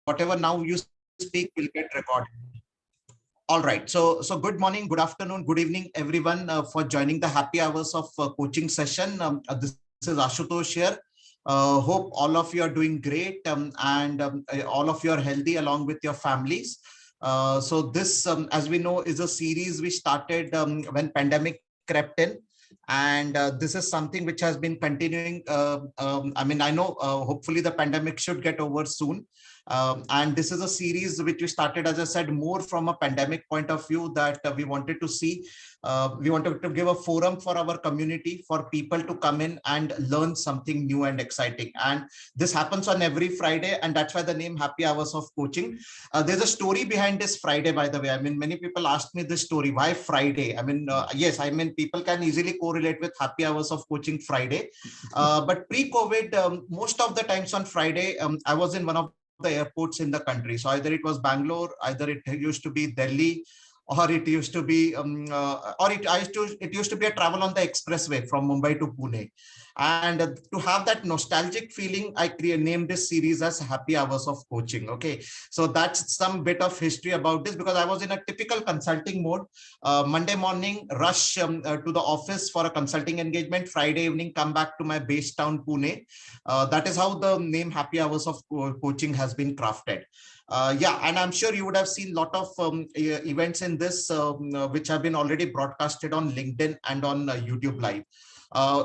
whatever now you speak will get recorded. All right. So good morning, good afternoon, good evening, everyone, for joining the happy hours of coaching session. This is Ashutosh here. Hope all of you are doing great, and all of you are healthy along with your families. So this, as we know, is a series we started when pandemic crept in. And this is something which has been continuing. I mean, I know hopefully the pandemic should get over soon. And this is a series which we started, as I said, more from a pandemic point of view, that we wanted to see. We wanted to give a forum for our community, for people to come in and learn something new and exciting. And this happens on every Friday, and that's why the name Happy Hours of Coaching. There's a story behind this Friday, by the way. I mean, many people ask me this story, why Friday? I mean, yes, I mean, people can easily correlate with Happy Hours of Coaching Friday. But pre-COVID, most of the times on Friday, I was in one of the airports in the country. So either it was Bangalore, either it used to be Delhi, or it used to be, it used to be a travel on the expressway from Mumbai to Pune. And to have that nostalgic feeling, I named this series as Happy Hours of Coaching. Okay, so that's some bit of history about this, because I was in a typical consulting mode. Monday morning, rush to the office for a consulting engagement. Friday evening, come back to my base town, Pune. That is how the name Happy Hours of Coaching has been crafted. Yeah, and I'm sure you would have seen a lot of events in this, which have been already broadcasted on LinkedIn and on YouTube Live.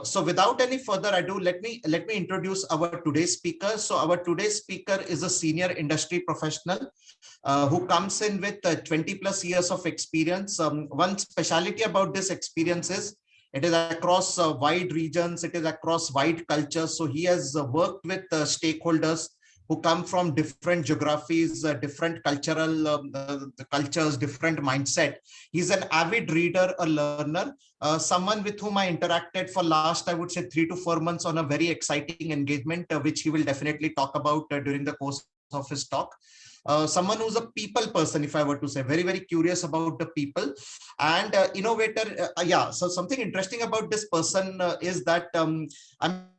So without any further ado, let me introduce our today's speaker. So our today's speaker is a senior industry professional who comes in with 20 plus years of experience. One specialty about this experience is it is across wide regions, it is across wide cultures. So he has worked with stakeholders who come from different geographies, different cultural cultures, different mindset. He's an avid reader, a learner, someone with whom I interacted for last, I would say, 3 to 4 months on a very exciting engagement, which he will definitely talk about during the course of his talk. Someone who's a people person, if I were to say, very, very curious about the people, and innovator. Yeah, so something interesting about this person is that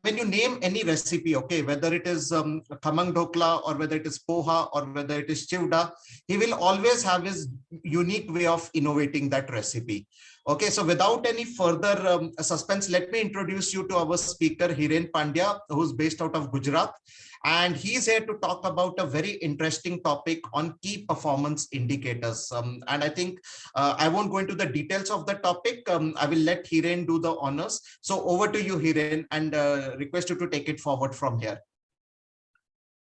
when you name any recipe, okay, whether it is khamang dhokla, or whether it is poha, or whether it is chivda, he will always have his unique way of innovating that recipe. Okay, so without any further suspense, let me introduce you to our speaker, Hiren Pandya, who's based out of Gujarat. And he's here to talk about a very interesting topic on key performance indicators. And I think I won't go into the details of the topic. I will let Hiren do the honors. So over to you, Hiren, and request you to take it forward from here.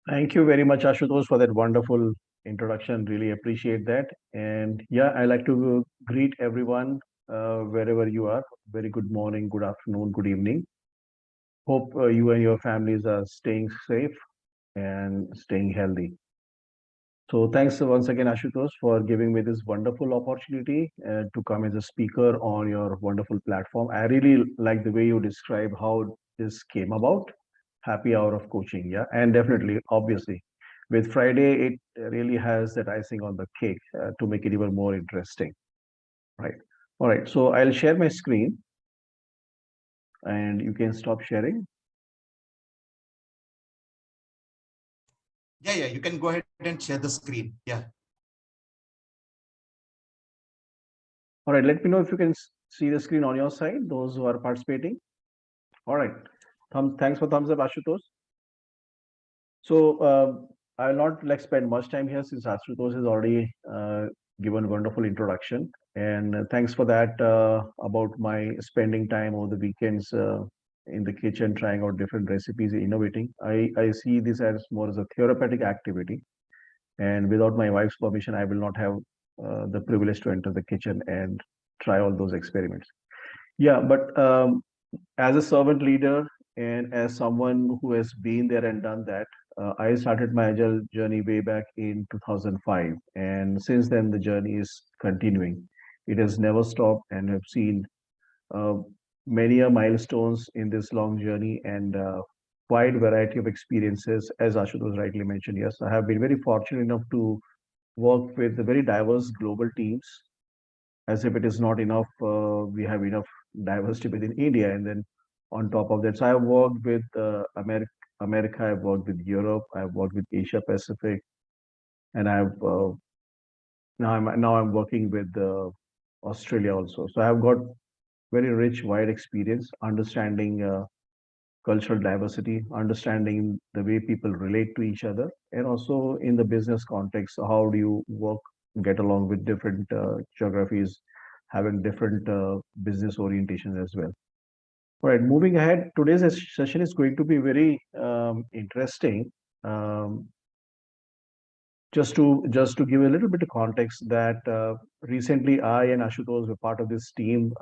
Thank you very much, Ashutosh, for that wonderful introduction. Really appreciate that. And yeah, I like to greet everyone wherever you are. Very good morning, good afternoon, good evening. Hope you and your families are staying safe and staying healthy. So thanks once again, Ashutosh, for giving me this wonderful opportunity to come as a speaker on your wonderful platform. I really like the way you describe how this came about. Happy hour of coaching, yeah, and definitely, obviously, with Friday, it really has that icing on the cake to make it even more interesting, right? All right, so I'll share my screen, and you can stop sharing. Yeah, you can go ahead and share the screen. Yeah. All right, let me know if you can see the screen on your side, those who are participating. All right, thanks for thumbs up, Ashutosh. So I'll not like spend much time here since Ashutosh has already given a wonderful introduction. And thanks for that about my spending time over the weekends in the kitchen, trying out different recipes, innovating. I see this as more as a therapeutic activity. And without my wife's permission, I will not have the privilege to enter the kitchen and try all those experiments. Yeah, but as a servant leader and as someone who has been there and done that, I started my agile journey way back in 2005. And since then, the journey is continuing. It has never stopped, and I've seen uh, many a milestones in this long journey and wide variety of experiences. As Ashutosh rightly mentioned, yes, I have been very fortunate enough to work with very diverse global teams. As if it is not enough, we have enough diversity within India, and then on top of that, so I've worked with America, I've worked with Europe, I've worked with Asia Pacific, and now I'm working with Australia also. So I've got very rich, wide experience understanding cultural diversity, understanding the way people relate to each other, and also in the business context, how do you work, get along with different geographies, having different business orientations as well. All right, moving ahead, today's session is going to be very interesting. Um, just to give a little bit of context, that recently I and Ashutosh were part of this team.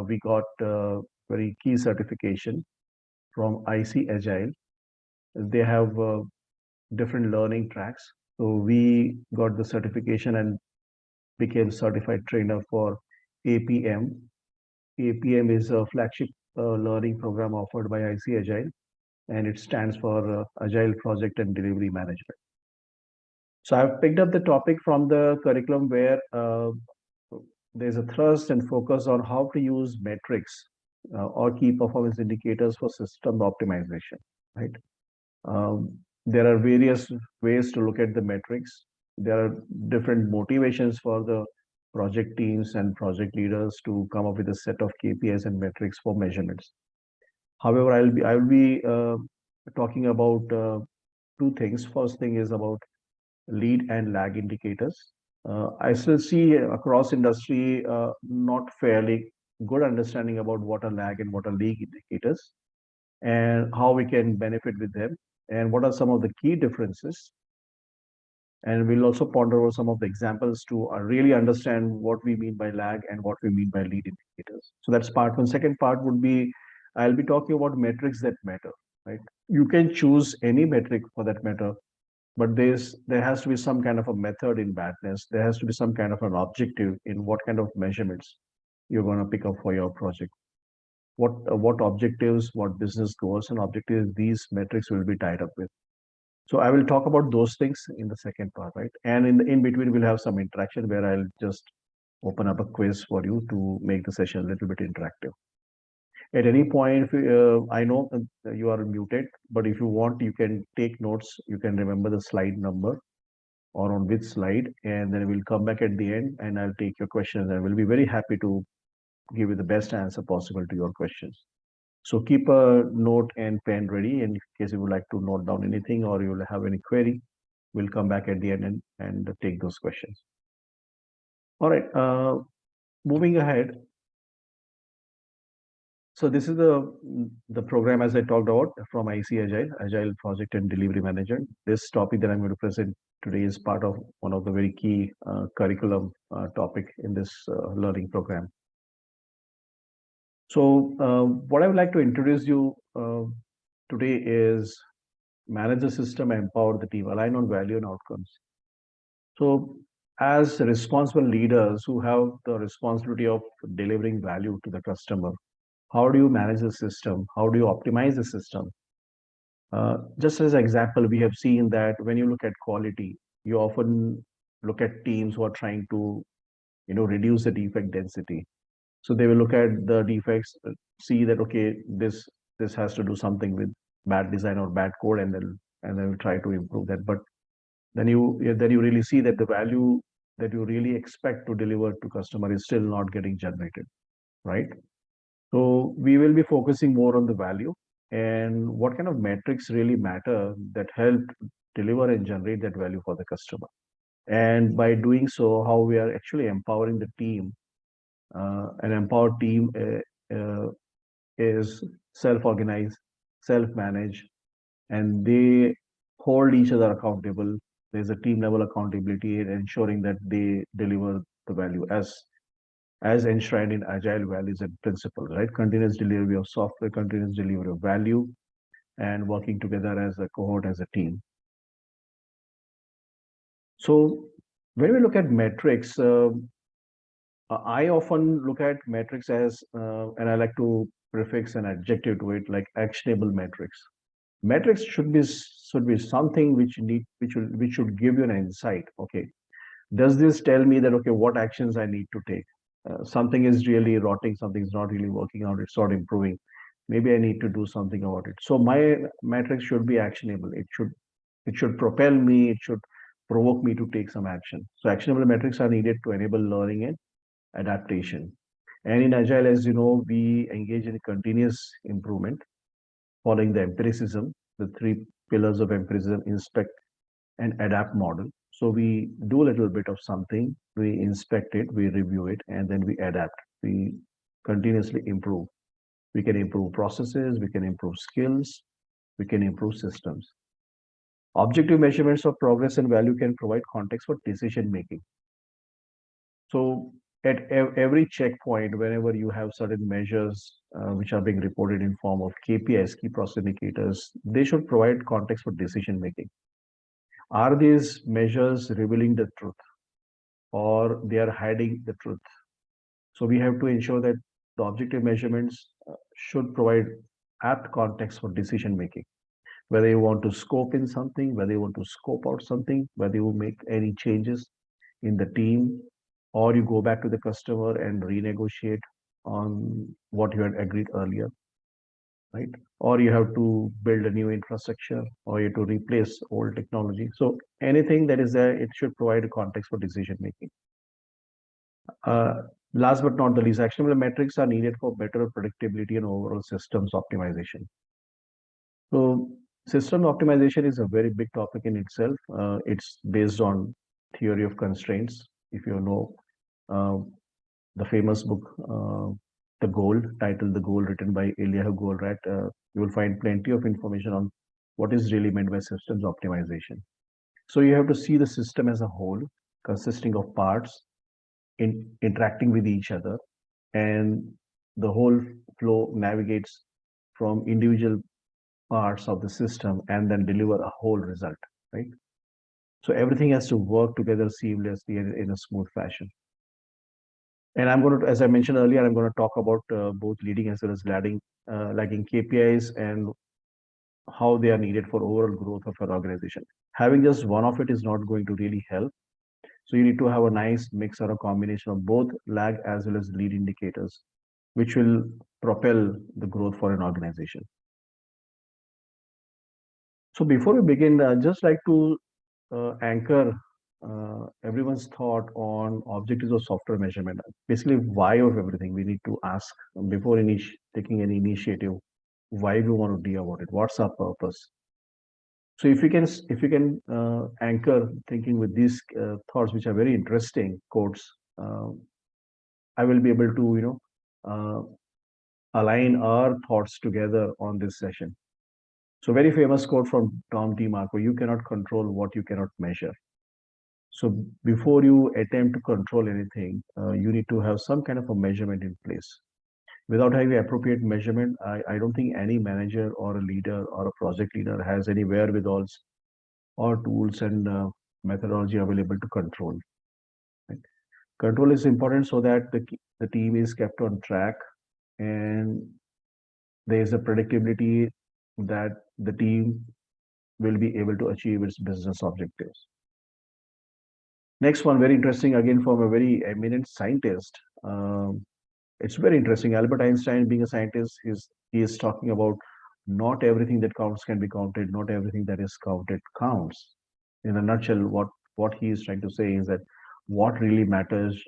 We got very key certification from IC Agile. They have different learning tracks. So we got the certification and became certified trainer for APM. APM is a flagship learning program offered by IC Agile, and it stands for Agile Project and Delivery Management. So I've picked up the topic from the curriculum where there's a thrust and focus on how to use metrics or key performance indicators for system optimization, right? There are various ways to look at the metrics. There are different motivations for the project teams and project leaders to come up with a set of KPIs and metrics for measurements. However, I will be talking about two things. First thing is about lead and lag indicators. I still see across industry not fairly good understanding about what are lag and what are lead indicators, and how we can benefit with them, and what are some of the key differences. And we'll also ponder over some of the examples to really understand what we mean by lag and what we mean by lead indicators. So that's part one. Second part would be, I'll be talking about metrics that matter, right? You can choose any metric for that matter, but there has to be some kind of a method in badness. There has to be some kind of an objective in what kind of measurements you're going to pick up for your project. What objectives, what business goals and objectives these metrics will be tied up with. So I will talk about those things in the second part, right? And in between, we'll have some interaction where I'll just open up a quiz for you to make the session a little bit interactive. At any point, I know you are muted, but if you want, you can take notes. You can remember the slide number or on which slide, and then we'll come back at the end and I'll take your questions and we'll be very happy to give you the best answer possible to your questions. So keep a note and pen ready in case you would like to note down anything or you will have any query. We'll come back at the end and take those questions. All right, moving ahead. So this is the program, as I talked about, from IC Agile, Agile Project and Delivery Manager. This topic that I'm going to present today is part of one of the very key curriculum topic in this learning program. So what I would like to introduce you today is manage the system, empower the team, align on value and outcomes. So as responsible leaders who have the responsibility of delivering value to the customer, how do you manage the system? How do you optimize the system? Just as an example, we have seen that when you look at quality, you often look at teams who are trying to, reduce the defect density. So they will look at the defects, see that okay, this has to do something with bad design or bad code, and then will try to improve that. But then you really see that the value that you really expect to deliver to customer is still not getting generated, right? So we will be focusing more on the value and what kind of metrics really matter that help deliver and generate that value for the customer. And by doing so, how we are actually empowering the team. An empowered team is self-organized, self-managed, and they hold each other accountable. There's a team level accountability in ensuring that they deliver the value as enshrined in agile values and principles, right? Continuous delivery of software, continuous delivery of value, and working together as a cohort, as a team. So when we look at metrics, I often look at metrics as, and I like to prefix an adjective to it, like actionable metrics. Metrics should be something which should give you an insight. Okay, does this tell me that okay, what actions I need to take? Something is really rotting, something is not really working out, it's not improving. Maybe I need to do something about it. So my metrics should be actionable. It should propel me. It should provoke me to take some action. So actionable metrics are needed to enable learning and adaptation. And in Agile, as you know, we engage in continuous improvement following the empiricism, the three pillars of empiricism: inspect and adapt model. So we do a little bit of something, we inspect it, we review it, and then we adapt. We continuously improve. We can improve processes, we can improve skills, we can improve systems. Objective measurements of progress and value can provide context for decision making. So at every checkpoint, whenever you have certain measures which are being reported in form of KPIs, key process indicators, they should provide context for decision making. Are these measures revealing the truth or they are hiding the truth? So we have to ensure that the objective measurements should provide apt context for decision making. Whether you want to scope in something, whether you want to scope out something, whether you make any changes in the team, or you go back to the customer and renegotiate on what you had agreed earlier, right? Or you have to build a new infrastructure, or you have to replace old technology. So anything that is there, it should provide a context for decision making. Uh, Last but not the least, actionable metrics are needed for better predictability and overall systems optimization. So system optimization is a very big topic in itself. It's based on theory of constraints. If you know uh, the famous book, The Goal, titled The Goal, written by Eliyahu Goldratt, you will find plenty of information on what is really meant by systems optimization. So you have to see the system as a whole, consisting of parts interacting with each other, and the whole flow navigates from individual parts of the system and then deliver a whole result, right? So everything has to work together seamlessly and in a smooth fashion. And I'm going to, as I mentioned earlier, I'm going to talk about both leading as well as lagging KPIs and how they are needed for overall growth of an organization. Having just one of it is not going to really help. So you need to have a nice mix or a combination of both lag as well as lead indicators, which will propel the growth for an organization. So before we begin, just like to anchor everyone's thought on objectives of software measurement. Basically, why of everything we need to ask before taking any initiative. Why we want to do about it? What's our purpose? So if you can anchor thinking with these thoughts, which are very interesting quotes, uh, I will be able to uh, align our thoughts together on this session. So very famous quote from Tom DeMarco: "You cannot control what you cannot measure." So before you attempt to control anything, you need to have some kind of a measurement in place. Without having appropriate measurement, I don't think any manager or a leader or a project leader has any wherewithals or tools and methodology available to control. Right? Control is important so that the team is kept on track and there is a predictability that the team will be able to achieve its business objectives. Next one, very interesting, again from a very eminent scientist. It's very interesting. Albert Einstein, being a scientist, he is talking about not everything that counts can be counted. Not everything that is counted counts. In a nutshell, what he is trying to say is that what really matters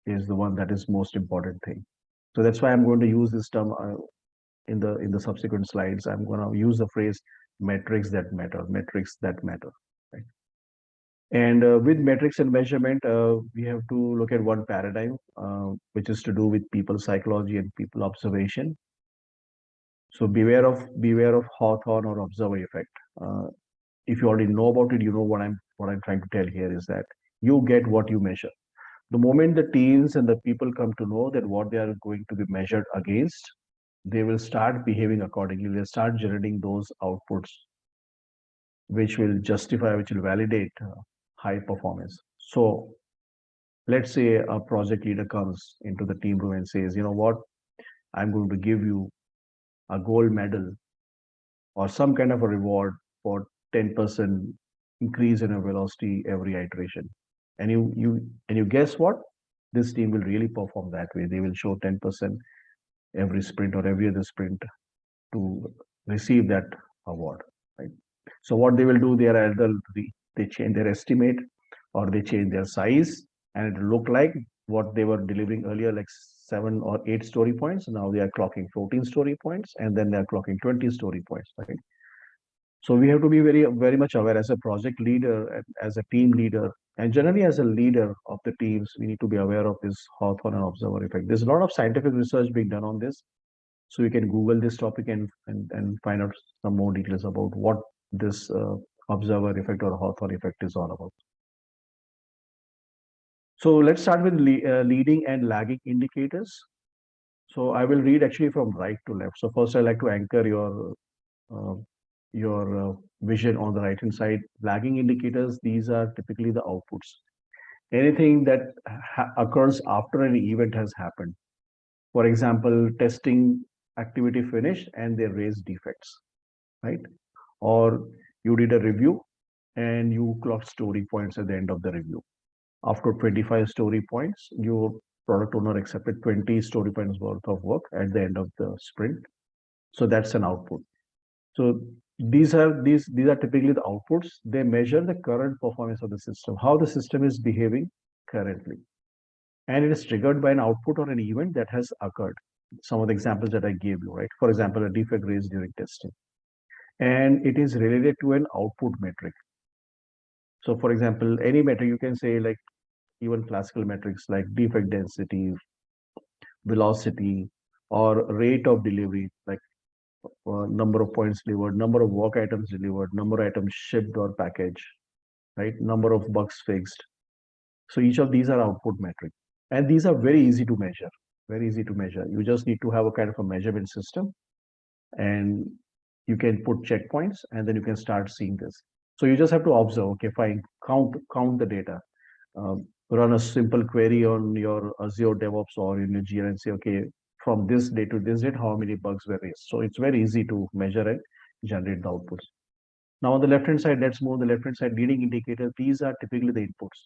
is the one that is most important thing. So that's why I'm going to use this term in the subsequent slides. I'm going to use the phrase metrics that matter. Metrics that matter. Right? And with metrics and measurement, we have to look at one paradigm, which is to do with people psychology and people observation. So beware of Hawthorne or observer effect. If you already know about it, you know what I'm trying to tell here is that you get what you measure. The moment the teams and the people come to know that what they are going to be measured against, they will start behaving accordingly. They'll start generating those outputs, which will justify, which will validate high performance. So let's say a project leader comes into the team room and says, you know what, I'm going to give you a gold medal or some kind of a reward for 10% increase in your velocity every iteration. And you guess what? This team will really perform that way. They will show 10% every sprint or every other sprint to receive that award. Right. So what they will do, they are either they change their estimate or they change their size, and it look like what they were delivering earlier, like 7 or 8 story points. Now they are clocking 14 story points, and then they are clocking 20 story points, right? So we have to be very much aware as a project leader, and as a team leader, and generally as a leader of the teams, we need to be aware of this Hawthorne and observer effect. There's a lot of scientific research being done on this. So you can Google this topic and find out some more details about what this observer effect or Hawthorne effect is all about. So let's start with leading and lagging indicators. So I will read actually from right to left. So first I like to anchor uh, your vision on the right hand side. Lagging indicators, these are typically the outputs. Anything that occurs after an event has happened. For example, testing activity finished and they raise defects, right? Or you did a review and you clocked story points at the end of the review. After 25 story points, your product owner accepted 20 story points worth of work at the end of the sprint. So that's an output. So these are typically the outputs. They measure the current performance of the system, how the system is behaving currently. And it is triggered by an output or an event that has occurred. Some of the examples that I gave you, right? For example, a defect raised during testing. And it is related to an output metric. So for example, any metric you can say, like even classical metrics like defect density, velocity, or rate of delivery, like number of points delivered, number of work items delivered, number of items shipped or packaged, right? Number of bugs fixed. So each of these are output metric. And these are very easy to measure, very easy to measure. You just need to have a kind of a measurement system, and you can put checkpoints, and then you can start seeing this. So you just have to observe, okay, fine, count the data. Run a simple query on your Azure DevOps or in your Jira and say, okay, from this date to this date, how many bugs were raised. So it's very easy to measure and generate the outputs. Now on the left-hand side, let's move the left-hand side leading indicators. These are typically the inputs.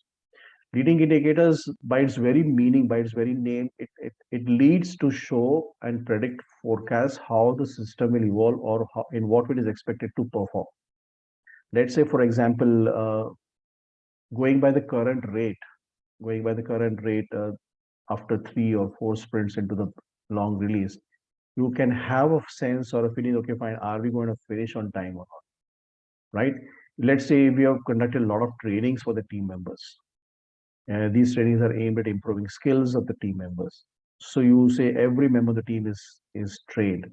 Leading indicators, by its very meaning, by its very name, it leads to show and predict forecast how the system will evolve or how, in what it is expected to perform. Let's say, for example, going by the current rate, going by the current rate after 3 or 4 sprints into the long release, you can have a sense or a feeling, okay, fine, are we going to finish on time or not, right? Let's say we have conducted a lot of trainings for the team members. These trainings are aimed at improving skills of the team members. So you say every member of the team is trained.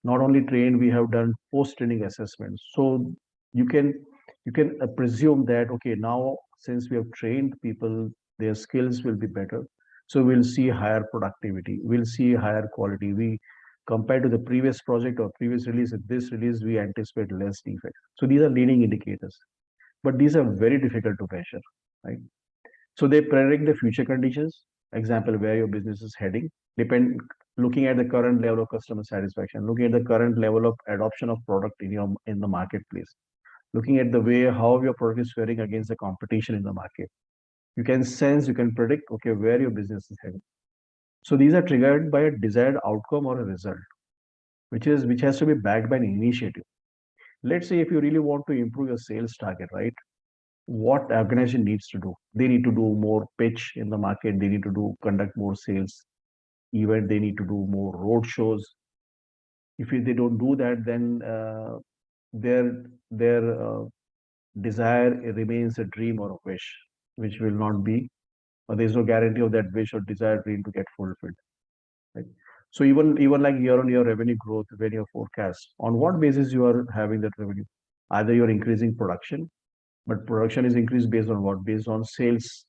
Not only trained, we have done post-training assessments. So you can you can presume that, okay, now since we have trained people, their skills will be better. So we'll see higher productivity. We'll see higher quality. We compared to the previous project or previous release, in this release we anticipate less defects. So these are leading indicators, but these are very difficult to measure, right? So they predict the future conditions, example, where your business is heading, depend looking at the current level of customer satisfaction, looking at the current level of adoption of product in the marketplace, looking at the way how your product is faring against the competition in the market. You can sense, you can predict, okay, where your business is heading. So these are triggered by a desired outcome or a result, which has to be backed by an initiative. Let's say if you really want to improve your sales target, right? What organization needs to do? They need to do more pitch in the market. They need to do conduct more sales event. They need to do more road shows. If they don't do that, then their desire remains a dream or a wish, which will not be. Or there's no guarantee of that wish or desired dream to get fulfilled. Right? So even like year on year revenue growth, when you forecast, on what basis you are having that revenue? Either you're increasing production, but production is increased based on what? Based on sales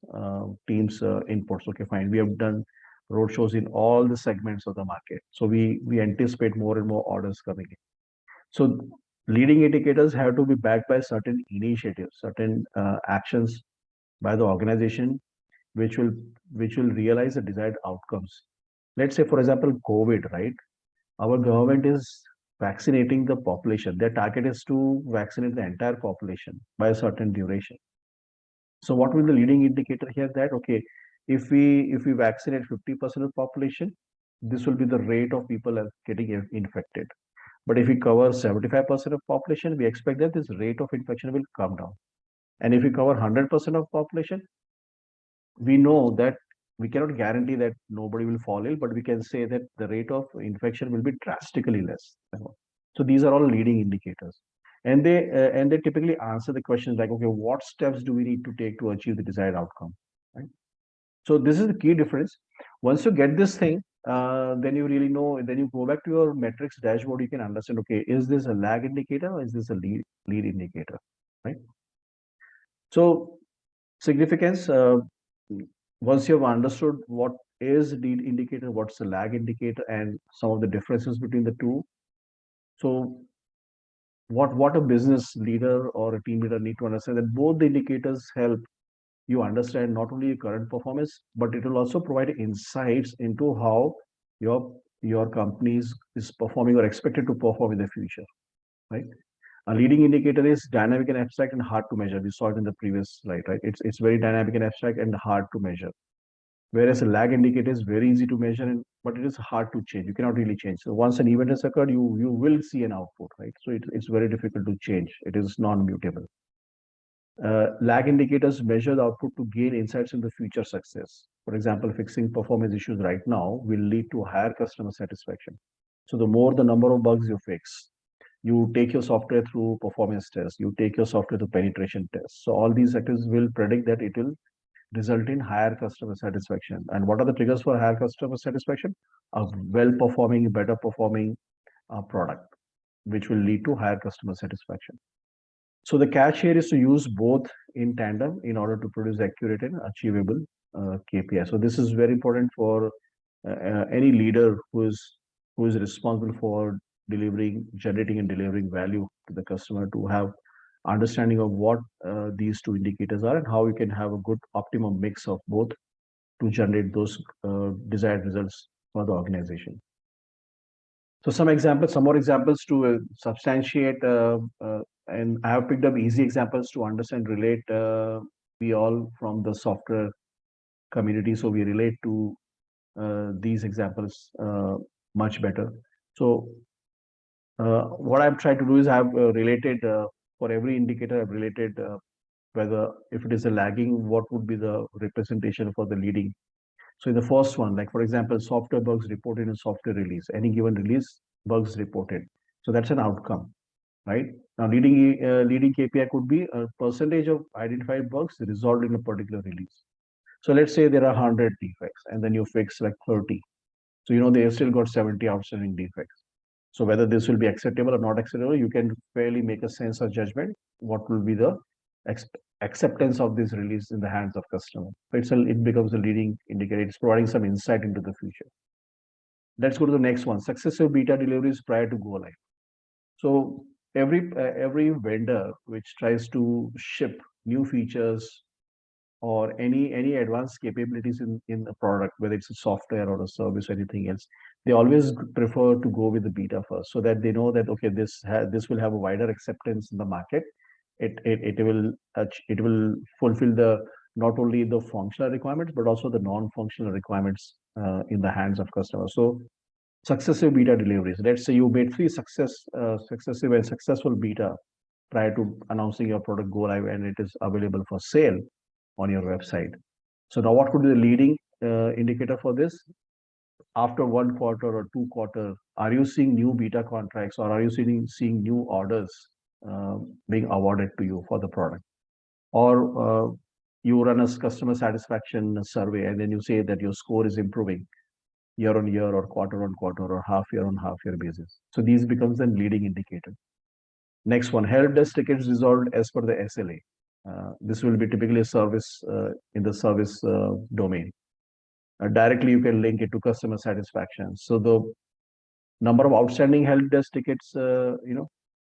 teams inputs. Okay, fine. We have done roadshows in all the segments of the market. So we anticipate more and more orders coming in. So leading indicators have to be backed by certain initiatives, certain actions by the organization, which will realize the desired outcomes. Let's say, for example, COVID, right? Our government is vaccinating the population. Their target is to vaccinate the entire population by a certain duration. So what will the leading indicator here? That, okay, if we vaccinate 50% of the population, this will be the rate of people are getting infected. But if we cover 75% of population, we expect that this rate of infection will come down. And if we cover 100% of population, we know that we cannot guarantee that nobody will fall ill, but we can say that the rate of infection will be drastically less. So these are all leading indicators, and they typically answer the questions like, okay, what steps do we need to take to achieve the desired outcome, right? So this is the key difference. Once you get this thing, then you really know. Then you go back to your metrics dashboard. You can understand. Okay, is this a lag indicator or is this a lead indicator, right? So significance. Once you have understood what is lead indicator, what's the lag indicator, and some of the differences between the two. So what a business leader or a team leader need to understand that both the indicators help you understand not only your current performance, but it will also provide insights into how your company is performing or expected to perform in the future, right? A leading indicator is dynamic and abstract and hard to measure. We saw it in the previous slide, right? It's very dynamic and abstract and hard to measure. Whereas a lag indicator is very easy to measure, but it is hard to change. You cannot really change. So once an event has occurred, you will see an output, right? So it's very difficult to change. It is non-mutable. Lag indicators measure the output to gain insights into future success. For example, fixing performance issues right now will lead to higher customer satisfaction. So the more the number of bugs you fix, you take your software through performance tests, you take your software to penetration tests. So all these factors will predict that it will result in higher customer satisfaction. And what are the triggers for higher customer satisfaction? A well-performing, better performing product, which will lead to higher customer satisfaction. So the catch here is to use both in tandem in order to produce accurate and achievable KPI. So this is very important for any leader who is responsible for generating and delivering value to the customer, to have understanding of what these two indicators are and how you can have a good optimum mix of both to generate those desired results for the organization. So some more examples to substantiate, and I have picked up easy examples to understand, relate. We all from the software community, so we relate to these examples much better. So what I've tried to do is I've related for every indicator, I've related whether if it is a lagging, what would be the representation for the leading. So in the first one, like for example, software bugs reported in software release, any given release, bugs reported. So that's an outcome, right? Now leading KPI could be a percentage of identified bugs resolved in a particular release. So let's say there are 100 defects and then you fix like 30. So you know they have still got 70 outstanding defects. So whether this will be acceptable or not acceptable, you can fairly make a sense or judgment what will be the acceptance of this release in the hands of customer. It becomes a leading indicator. It's providing some insight into the future. Let's go to the next one. Successive beta deliveries prior to go live. So every vendor which tries to ship new features or any advanced capabilities in a product, whether it's a software or a service or anything else, they always prefer to go with the beta first, so that they know that okay, this will have a wider acceptance in the market. It will fulfill the not only the functional requirements but also the non-functional requirements in the hands of customers. So successive beta deliveries. Let's say you made three successive and successful beta prior to announcing your product go live and it is available for sale on your website. So now what could be the leading indicator for this? After 1 quarter or 2 quarter, are you seeing new beta contracts or are you seeing new orders being awarded to you for the product? Or you run a customer satisfaction survey and then you say that your score is improving year on year or quarter on quarter or half year on half year basis. So these becomes a leading indicator. Next one, help desk tickets resolved as per the SLA. This will be typically a service in the service domain. Directly, you can link it to customer satisfaction. So the number of outstanding help desk tickets,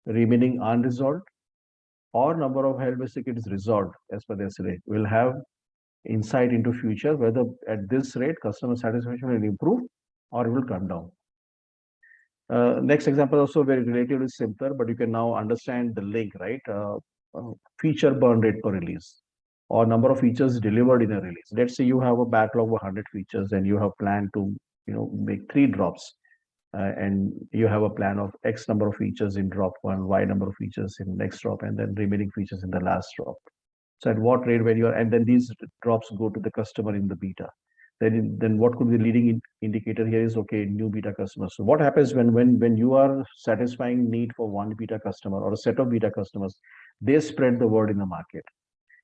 remaining unresolved, or number of help desk tickets resolved as per the SLA will have insight into future whether at this rate customer satisfaction will improve or it will come down. Next example also very relatively simpler, but you can now understand the link, right? Feature burn rate per release or number of features delivered in a release. Let's say you have a backlog of 100 features and you have planned to make 3 drops, and you have a plan of X number of features in drop 1, Y number of features in next drop, and then remaining features in the last drop. So at what rate when you are, and then these drops go to the customer in the beta. Then what could be the leading indicator here is, okay, new beta customers. So what happens when you are satisfying need for one beta customer or a set of beta customers, they spread the word in the market.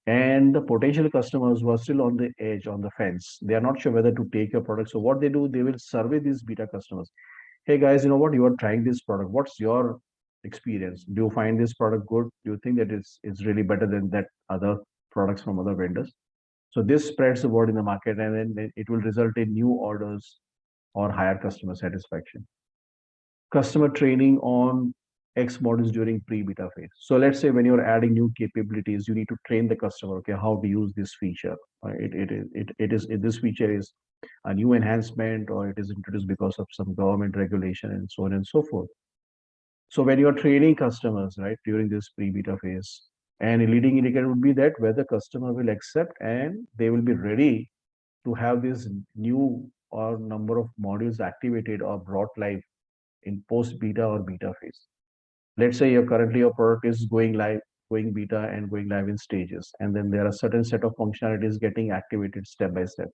And the potential customers who are still on the edge, on the fence, they are not sure whether to take your product. So what they do, they will survey these beta customers. Hey guys, you know what? You are trying this product. What's your experience? Do you find this product good? Do you think that it's really better than that other products from other vendors? So this spreads the word in the market, and then it will result in new orders or higher customer satisfaction. Customer training on X models during pre-beta phase. So let's say when you're adding new capabilities, you need to train the customer, okay, how to use this feature. This feature is a new enhancement, or it is introduced because of some government regulation, and so on and so forth. So when you're training customers, right, during this pre-beta phase, and a leading indicator would be that whether customer will accept and they will be ready to have this new or number of modules activated or brought live in post beta or beta phase. Let's say your product is going live, going beta and going live in stages, and then there are certain set of functionalities getting activated step by step.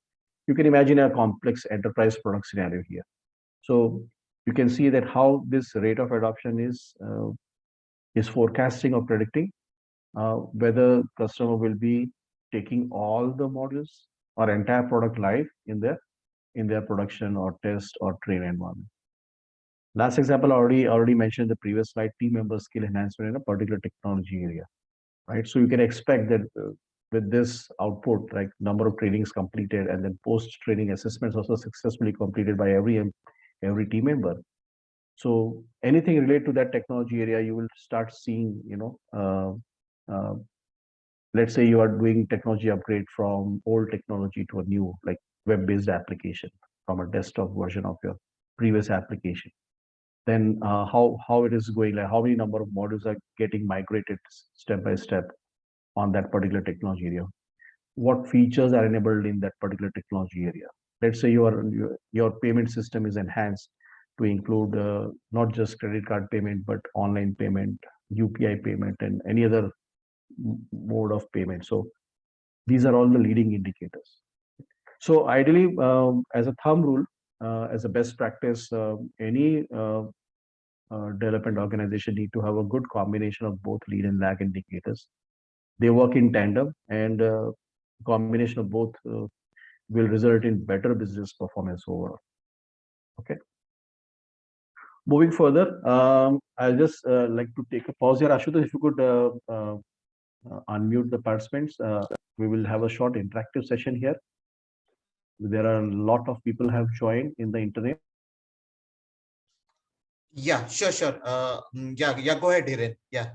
You can imagine a complex enterprise product scenario here. So you can see that how this rate of adoption is forecasting or predicting whether customer will be taking all the modules or entire product live in their production or test or train environment. Last example already mentioned in the previous slide, team member skill enhancement in a particular technology area, right? So you can expect that with this output, like number of trainings completed and then post training assessments also successfully completed by every team member. So anything related to that technology area, you will start seeing, let's say you are doing technology upgrade from old technology to a new, like web-based application from a desktop version of your previous application. Then how it is going, like how many number of modules are getting migrated step by step on that particular technology area. What features are enabled in that particular technology area. Let's say your payment system is enhanced to include not just credit card payment, but online payment, UPI payment, and any other mode of payment. So these are all the leading indicators. So ideally, as a thumb rule, as a best practice, any development organization need to have a good combination of both lead and lag indicators. They work in tandem, and combination of both will result in better business performance overall. Okay. Moving further, I'll just like to take a pause here. Ashutosh, if you could unmute the participants. We will have a short interactive session here. There are a lot of people have joined in the internet. Yeah, sure. Yeah, go ahead, Hiren. Yeah.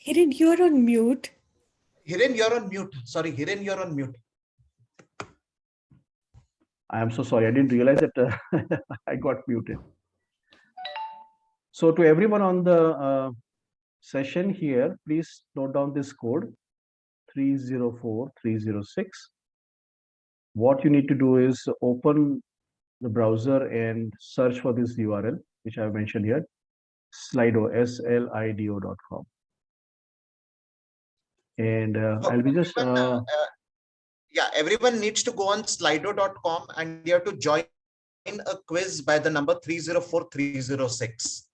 Hiren, you're on mute. Hiren, you're on mute. Sorry, Hiren, you're on mute. I am so sorry. I didn't realize that I got muted. So to everyone on the session here, please note down this code 304306. What you need to do is open the browser and search for this URL, which I've mentioned here, Slido, slido.com. And I'll be just... yeah, everyone needs to go on slido.com and you have to join a quiz by the number 304306.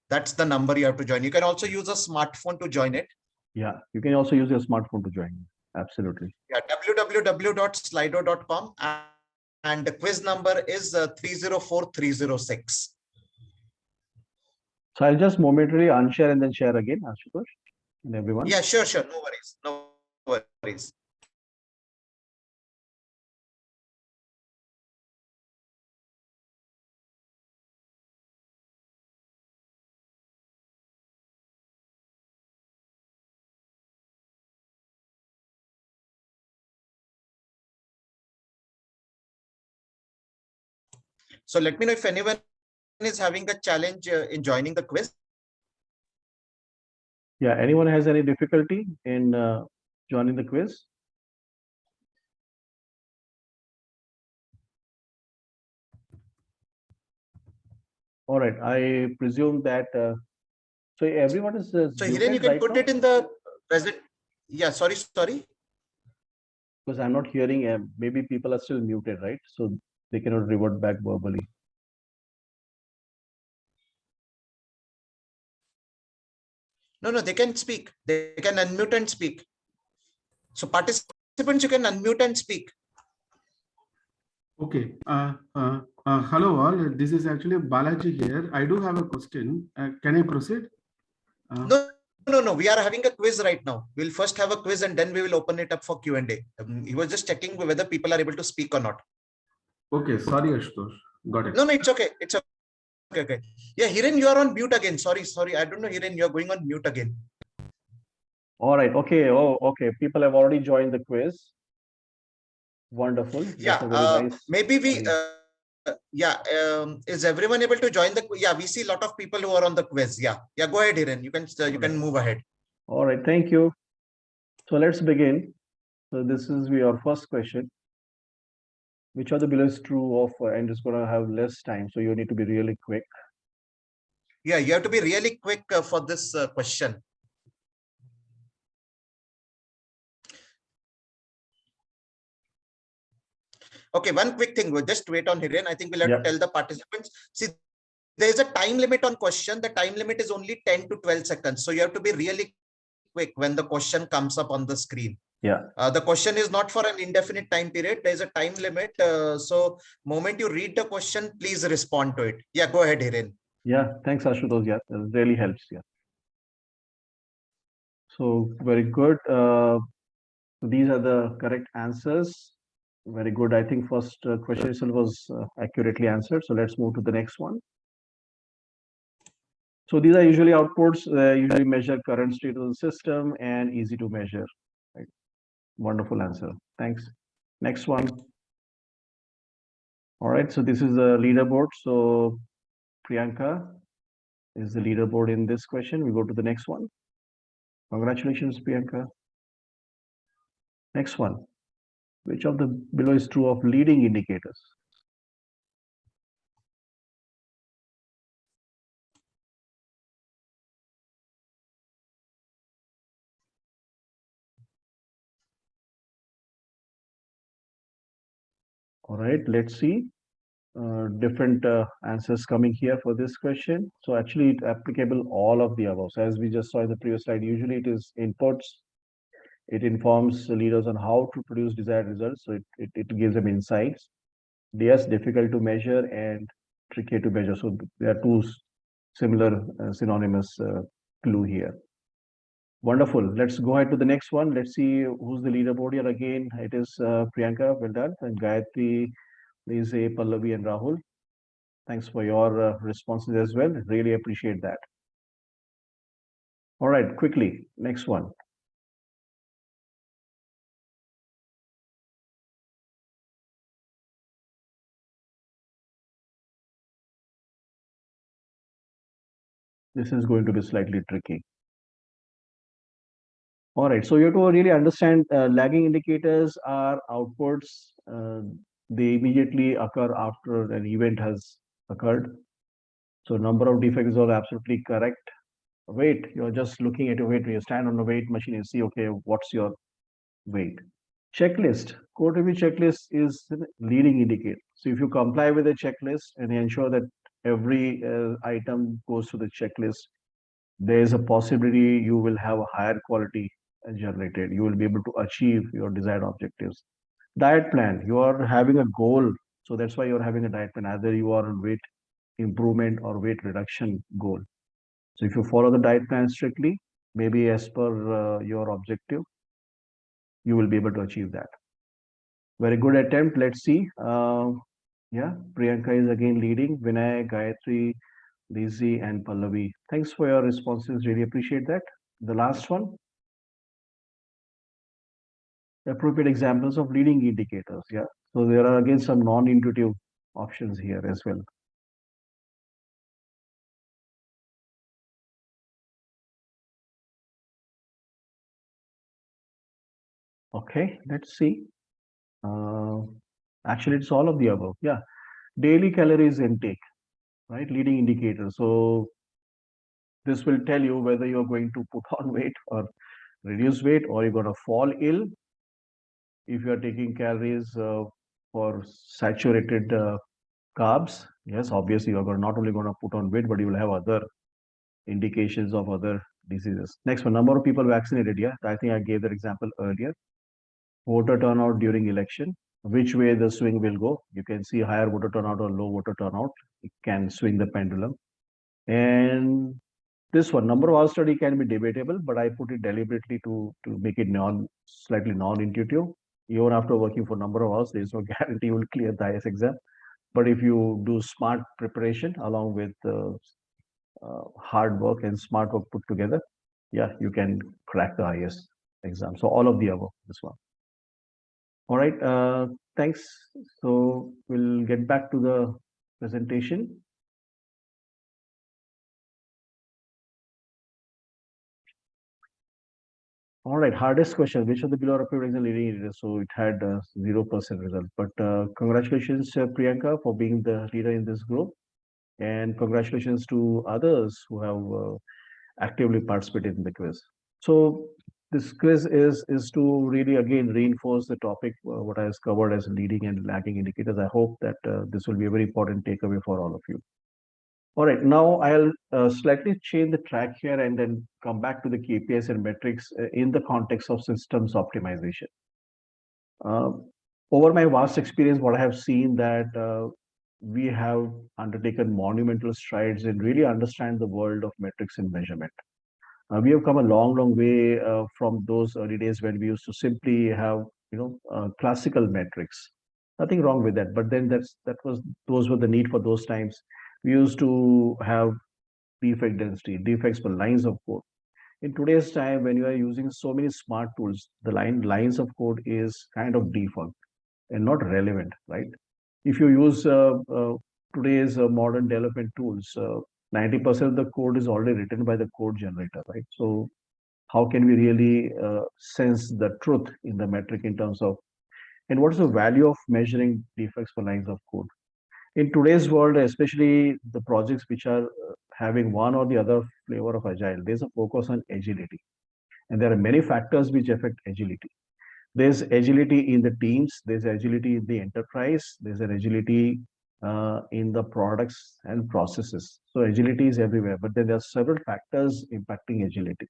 That's the number you have to join. You can also use a smartphone to join it. Yeah, you can also use your smartphone to join. Absolutely. Yeah, www.slido.com, and the quiz number is 304306. So I'll just momentarily unshare and then share again, Ashutosh, and everyone. Yeah, sure. No worries. So let me know if anyone is having a challenge in joining the quiz. Yeah, anyone has any difficulty in joining the quiz? All right. I presume that so everyone is So Hiren, you muted can right put now it in the present. Yeah, sorry. because I'm not hearing. Maybe people are still muted, right? So they cannot revert back verbally. No, they can speak. They can unmute and speak. So participants, you can unmute and speak. Okay. Hello all. This is actually Balaji here. I do have a question. Can I proceed? No. We are having a quiz right now. We'll first have a quiz and then we will open it up for Q&A. He was just checking whether people are able to speak or not. Okay. Sorry, Ashutosh. Got it. No, it's okay. It's okay. Yeah, Hiren, you are on mute again. Sorry. I don't know, Hiren, you're going on mute again. All right. Okay. Oh, okay. People have already joined the quiz. Wonderful. That's a very nice. Maybe we. Is everyone able to join the? Yeah, we see a lot of people who are on the quiz. Yeah. Go ahead, Hiren. You can move ahead. All right. Thank you. So let's begin. So this is your first question. Which of the below is true of, and it's going to have less time. So you need to be really quick. Yeah, you have to be really quick for this question. Okay, one quick thing. We'll just wait on Hiren. I think we'll have to tell the participants. See, there's a time limit on question. The time limit is only 10 to 12 seconds. So you have to be really quick when the question comes up on the screen. Yeah. The question is not for an indefinite time period. There's a time limit. So moment you read the question, please respond to it. Yeah, go ahead, Hiren. Yeah, thanks, Ashutosh. Yeah, that really helps. Yeah. So very good. These are the correct answers. Very good. I think first question itself was accurately answered. So let's move to the next one. So these are usually outputs, usually measure current state of the system and easy to measure. Right? Wonderful answer. Thanks. Next one. All right. So this is the leaderboard. So Priyanka is the leaderboard in this question. We go to the next one. Congratulations, Priyanka. Next one. Which of the below is true of leading indicators? All right, let's see. Different answers coming here for this question. So actually it applicable all of the above. So as we just saw in the previous slide, usually it is inputs. It informs the leaders on how to produce desired results. So it gives them insights. Yes, difficult to measure and tricky to measure. So there are two similar synonymous clue here. Wonderful. Let's go ahead to the next one. Let's see who's the leaderboard here. Again, it is Priyanka, well done, and Gayatri, Lise, Pallavi, and Rahul. Thanks for your responses as well. Really appreciate that. All right, quickly, next one. This is going to be slightly tricky. All right, so you have to really understand lagging indicators are outputs. They immediately occur after an event has occurred. So number of defects are absolutely correct. Weight, you're just looking at your weight. When you stand on a weight machine and see, okay, what's your weight? Checklist, code review checklist is the leading indicator. So if you comply with the checklist and ensure that every item goes to the checklist, there is a possibility you will have a higher quality generated. You will be able to achieve your desired objectives. Diet plan, you are having a goal. So that's why you're having a diet plan. Either you are on weight improvement or weight reduction goal. So if you follow the diet plan strictly, maybe as per your objective, you will be able to achieve that. Very good attempt. Let's see. Yeah, Priyanka is again leading. Vinay, Gayatri, Lizzie, and Pallavi. Thanks for your responses. Really appreciate that. The last one. Appropriate examples of leading indicators. Yeah. So there are again some non-intuitive options here as well. Okay, let's see. Actually, it's all of the above. Yeah. Daily calories intake. right? Leading indicator. So this will tell you whether you're going to put on weight or reduce weight, or you're going to fall ill if you are taking calories for saturated carbs. Yes, obviously you're not only going to put on weight, but you will have other indications of other diseases. Next one, number of people vaccinated. Yeah, I think I gave that example earlier. Voter turnout during election, which way the swing will go. You can see higher voter turnout or low voter turnout. It can swing the pendulum. And this one, number of hours study can be debatable, but I put it deliberately to make it slightly non-intuitive. Even after working for number of hours, there is no guarantee you will clear the IS exam. But if you do smart preparation along with hard work and smart work put together, yeah, you can crack the IS exam. So all of the above, this one. All right, thanks. So we'll get back to the presentation. All right, hardest question. Which of the below reported is a leading indicator? So it had 0% result. But congratulations, Priyanka, for being the leader in this group. And congratulations to others who have actively participated in the quiz. So this quiz is to really, again, reinforce the topic, what I has covered as leading and lagging indicators. I hope that this will be a very important takeaway for all of you. All right, now I'll slightly change the track here and then come back to the KPIs and metrics in the context of systems optimization. Uh, Over my vast experience, what I have seen that we have undertaken monumental strides in really understand the world of metrics and measurement. We have come a long, long way from those early days when we used to simply have, classical metrics. Nothing wrong with that, but then those were the need for those times. We used to have defect density, defects per lines of code. In today's time, when you are using so many smart tools, the lines of code is kind of default and not relevant, right? If you use today's modern development tools, 90% of the code is already written by the code generator, right? So how can we really sense the truth in the metric in terms of, and what is the value of measuring defects per lines of code? In today's world, especially the projects which are having one or the other flavor of agile, there's a focus on agility. And there are many factors which affect agility. There's agility in the teams, there's agility in the enterprise, there's an agility in the products and processes. So agility is everywhere, but then there are several factors impacting agility,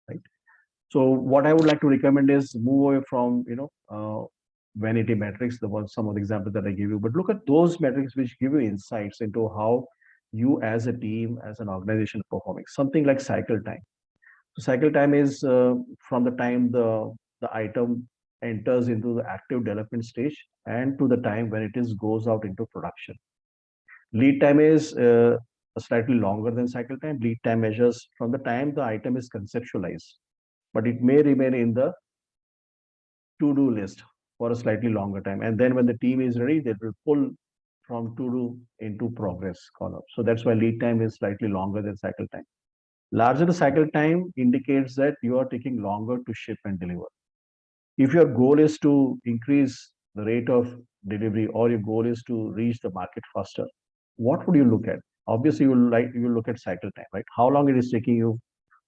right? So what I would like to recommend is move away from, vanity metrics, the ones, some of the examples that I give you, but look at those metrics which give you insights into how you as a team, as an organization performing. Something like cycle time. So cycle time is from the time the item enters into the active development stage and to the time when it is goes out into production. Lead time is slightly longer than cycle time. Lead time measures from the time the item is conceptualized, but it may remain in the to-do list for a slightly longer time. And then when the team is ready, they will pull from to-do into progress column. So that's why lead time is slightly longer than cycle time. Larger the cycle time indicates that you are taking longer to ship and deliver. If your goal is to increase the rate of delivery or your goal is to reach the market faster, what would you look at? Obviously, you will look at cycle time, right? How long it is taking you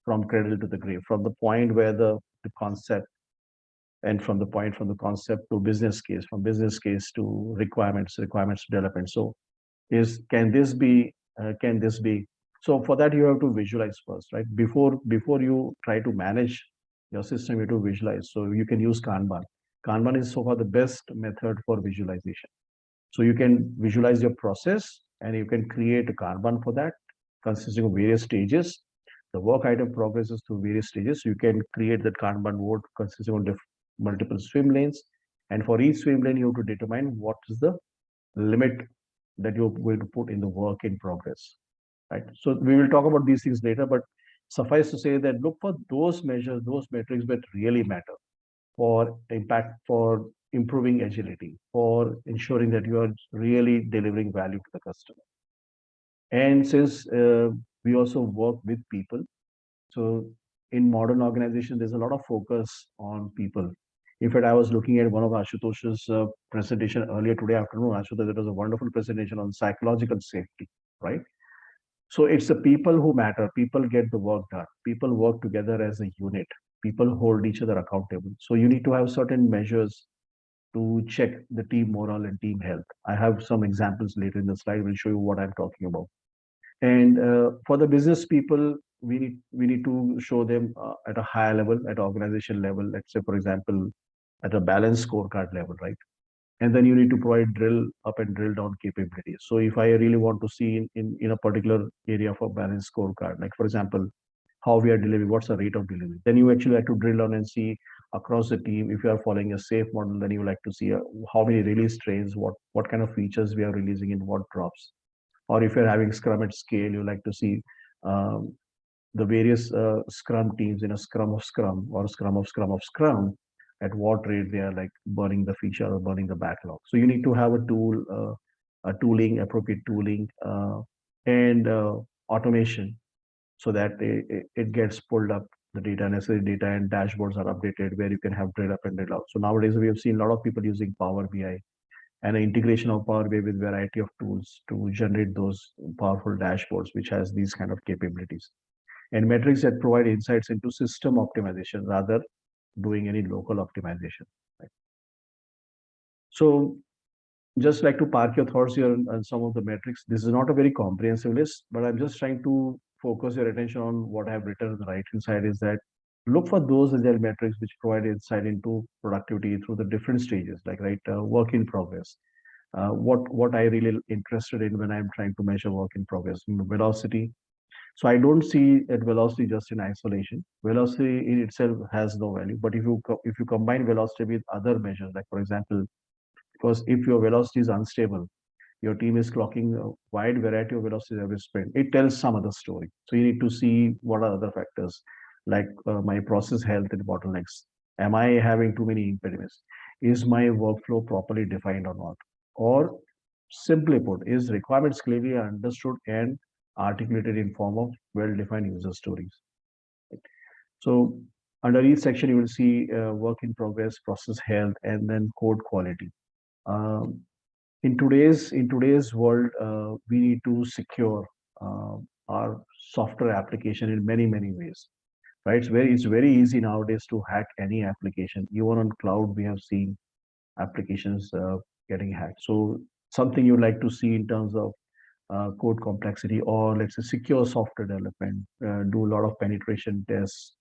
from cradle to the grave, from the point where the concept and from the concept to business case, from business case to requirements development. So can this be, so for that you have to visualize first, right? Before you try to manage your system, you have to visualize. So you can use Kanban is so far the best method for visualization. So you can visualize your process and you can create a Kanban for that, consisting of various stages. The work item progresses through various stages. So you can create that Kanban board consisting of multiple swim lanes. And for each swim lane, you have to determine what is the limit that you're going to put in the work in progress, right? So we will talk about these things later, but suffice to say that look for those measures, those metrics that really matter for impact, for improving agility, for ensuring that you are really delivering value to the customer. And since we also work with people, so in modern organization, there's a lot of focus on people. In fact, I was looking at one of Ashutosh's presentation earlier today afternoon. Ashutosh, that was a wonderful presentation on psychological safety, right? So it's the people who matter. People get the work done. People work together as a unit. People hold each other accountable. So you need to have certain measures to check the team morale and team health. I have some examples later in the slide. Will show you what I'm talking about. And for the business people, we need to show them at a higher level, at organization level. Let's say, for example, at a balanced scorecard level, right? And then you need to provide drill up and drill down capabilities. So if I really want to see in a particular area for balanced scorecard, like for example, how we are delivering, what's the rate of delivery, then you actually like to drill down and see across the team. If you are following a safe model, then you like to see how many release trains, what kind of features we are releasing in what drops. Or if you're having scrum at scale, you like to see um, the various scrum teams in a scrum of scrum or scrum of scrum of scrum, at what rate they are like burning the feature or burning the backlog. So you need to have a tool, a tooling, appropriate tooling, and automation, so that it gets pulled up, the data, necessary data, and dashboards are updated where you can have drill up and drill out. So nowadays we have seen a lot of people using Power BI and an integration of Power BI with variety of tools to generate those powerful dashboards which has these kind of capabilities, and metrics that provide insights into system optimization rather doing any local optimization. Right? So just like to park your thoughts here on some of the metrics. This is not a very comprehensive list, but I'm just trying to focus your attention on what I've written on the right hand side, is that look for those agile metrics which provide insight into productivity through the different stages, like work in progress. What I really interested in when I'm trying to measure work in progress, velocity. So I don't see that velocity just in isolation. Velocity in itself has no value, but if you combine velocity with other measures, like for example, because if your velocity is unstable, your team is clocking a wide variety of velocities every sprint, it tells some other story. So you need to see what are other factors, like my process health and bottlenecks. Am I having too many impediments? Is my workflow properly defined or not? Or simply put, is requirements clearly understood and articulated in form of well-defined user stories? So under each section, you will see work in progress, process health, and then code quality. Um, in today's world, we need to secure our software application in many ways, right? It's very easy nowadays to hack any application. Even on cloud, we have seen applications getting hacked. So something you like to see in terms of code complexity, or let's say secure software development, do a lot of penetration tests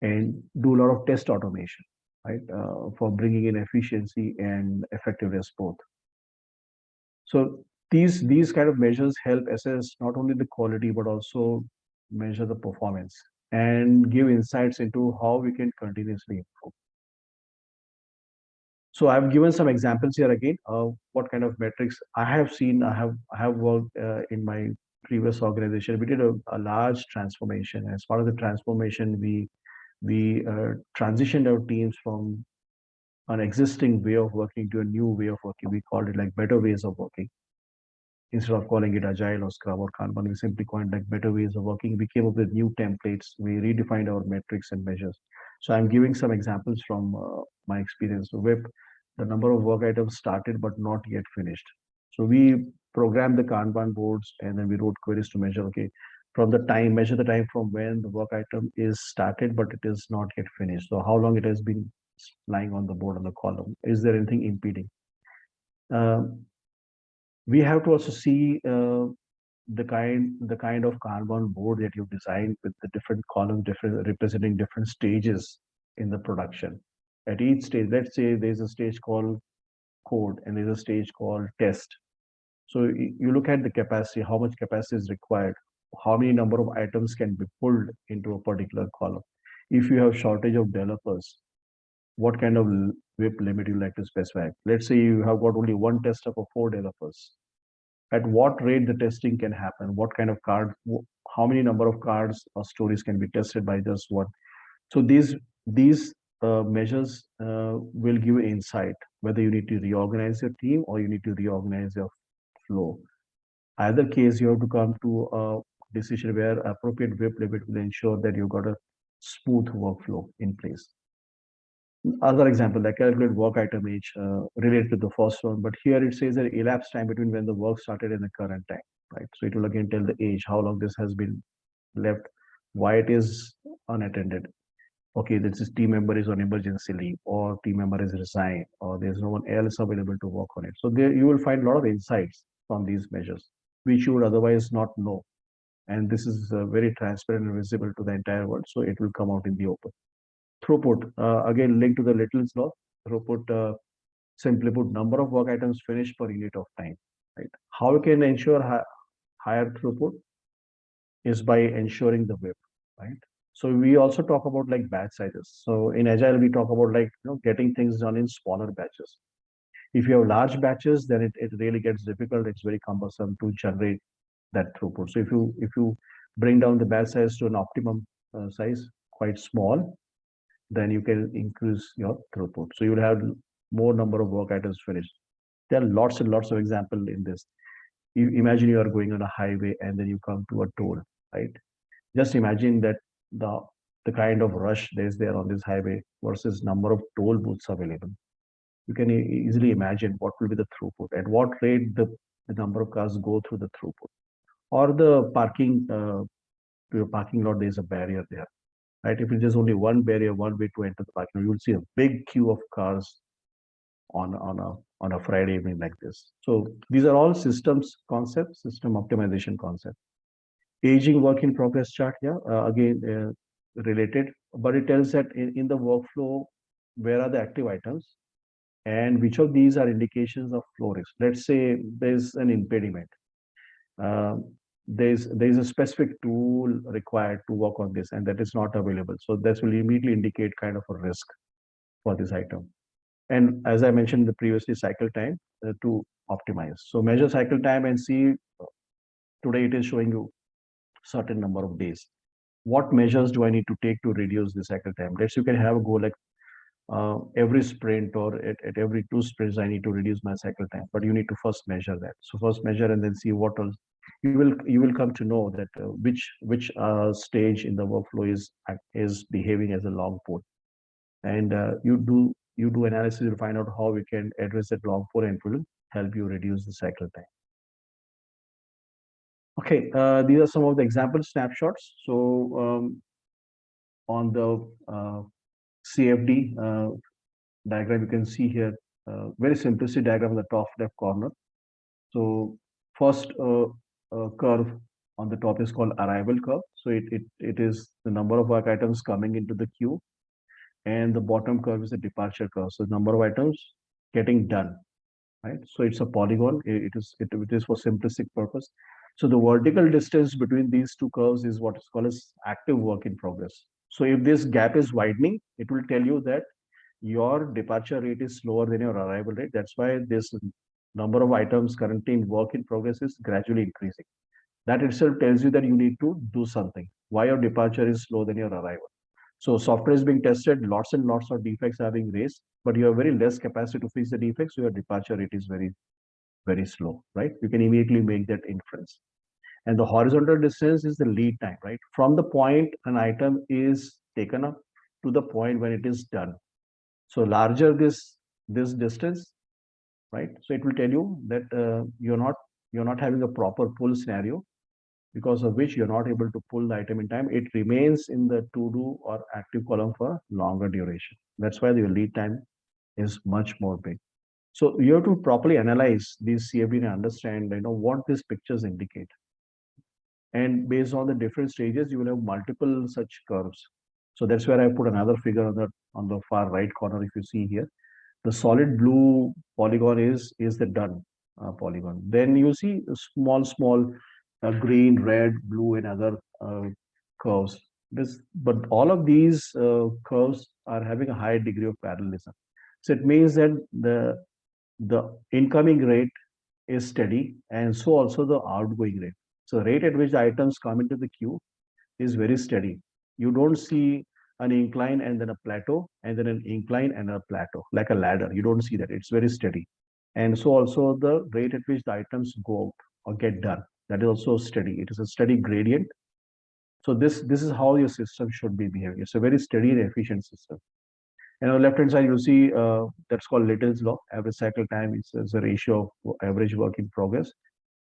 and do a lot of test automation, right? For bringing in efficiency and effectiveness both. So these kind of measures help assess not only the quality but also measure the performance and give insights into how we can continuously improve. So I've given some examples here again of what kind of metrics I have seen. I have worked in my previous organization. We did a large transformation. As part of the transformation, we transitioned our teams from an existing way of working to a new way of working. We called it like better ways of working. Instead of calling it agile or scrum or kanban, we simply coined like better ways of working. We came up with new templates. We redefined our metrics and measures. So I'm giving some examples from my experience. So WIP, the number of work items started but not yet finished. So we programmed the kanban boards and then we wrote queries to measure, okay, from the time, measure the time from when the work item is started but it is not yet finished. So how long it has been lying on the board on the column. Is there anything impeding? We have to also see the kind of Kanban board that you designed with the different columns, different representing different stages in the production. At each stage, let's say there's a stage called code and there's a stage called test. So you look at the capacity, how much capacity is required, how many number of items can be pulled into a particular column. If you have shortage of developers, what kind of WIP limit you like to specify? Let's say you have got only one tester for 4 developers. At what rate the testing can happen? What kind of card? How many number of cards or stories can be tested by just one? So these measures will give you insight whether you need to reorganize your team or you need to reorganize your flow. Either case, you have to come to a decision where appropriate WIP limit will ensure that you've got a smooth workflow in place. Other example, like calculate work item age related to the first one, but here it says that elapsed time between when the work started and the current time. right? So it will again tell the age, how long this has been left, why it is unattended. Okay, this is team member is on emergency leave, or team member is resigned, or there's no one else available to work on it. So there you will find a lot of insights from these measures, which you would otherwise not know. And this is very transparent and visible to the entire world. So it will come out in the open. Throughput, again, linked to the Little's law. Throughput, simply put, number of work items finished per unit of time, right? How we can ensure higher throughput is by ensuring the WIP, right? So we also talk about like batch sizes. So in Agile, we talk about like, getting things done in smaller batches. If you have large batches, then it really gets difficult. It's very cumbersome to generate that throughput. So if you bring down the batch size to an optimum size, quite small, then you can increase your throughput. So you will have more number of work items finished. There are lots and lots of examples in this. You imagine you are going on a highway and then you come to a toll, right? Just imagine that the the kind of rush there on this highway versus number of toll booths available. You can easily imagine what will be the throughput, at what rate the number of cars go through the throughput, or the parking to your parking lot. There is a barrier there, right? If it's just only one barrier, one way to enter the parking lot, you will see a big queue of cars on a Friday evening like this. So these are all systems concepts, system optimization concept. Aging work in progress chart, yeah, again related, but it tells that in the workflow, where are the active items and which of these are indications of flow risk. Let's say there's an impediment. Uh, there's a specific tool required to work on this, and that is not available. So this will immediately indicate kind of a risk for this item. And as I mentioned the previously, cycle time to optimize. So measure cycle time and see, today it is showing you certain number of days. What measures do I need to take to reduce the cycle time? Let's you can have a goal like every sprint or at every 2 sprints, I need to reduce my cycle time. But you need to first measure that. So first measure and then see what else. You will come to know that which stage in the workflow is behaving as a long pole, and you do analysis to find out how we can address that long pole, and it will help you reduce the cycle time. Okay, these are some of the example snapshots. So on the CFD diagram, you can see here very simplistic diagram in the top left corner. So first curve on the top is called arrival curve. So it is the number of work items coming into the queue, and the bottom curve is the departure curve. So the number of items getting done, right? So it's a polygon. It is for simplistic purpose. So the vertical distance between these two curves is what is called as active work in progress. So if this gap is widening, it will tell you that your departure rate is slower than your arrival rate. That's why this number of items currently in work in progress is gradually increasing. That itself tells you that you need to do something. Why your departure is slower than your arrival. So software is being tested, lots and lots of defects are being raised, but you have very less capacity to fix the defects, so your departure rate is very, very slow, right? You can immediately make that inference. And the horizontal distance is the lead time, right? From the point an item is taken up to the point when it is done. So larger this distance, right? So it will tell you that you're not having a proper pull scenario, because of which you're not able to pull the item in time. It remains in the to do or active column for longer duration. That's why the lead time is much more big. So you have to properly analyze these CFD and understand what these pictures indicate. And based on the different stages, you will have multiple such curves. So that's where I put another figure on the far right corner. If you see here, the solid blue polygon is the done polygon. Then you see small green, red, blue, and other curves. But all of these curves are having a high degree of parallelism. So it means that the incoming rate is steady, and so also the outgoing rate. So rate at which the items come into the queue is very steady. You don't see an incline and then a plateau, and then an incline and a plateau like a ladder. You don't see that. It's very steady. And so also the rate at which the items go out or get done, that is also steady. It is a steady gradient. So this is how your system should be behaving. It's a very steady and efficient system. And on the left hand side, you see that's called Little's law. Average cycle time is a ratio of average work in progress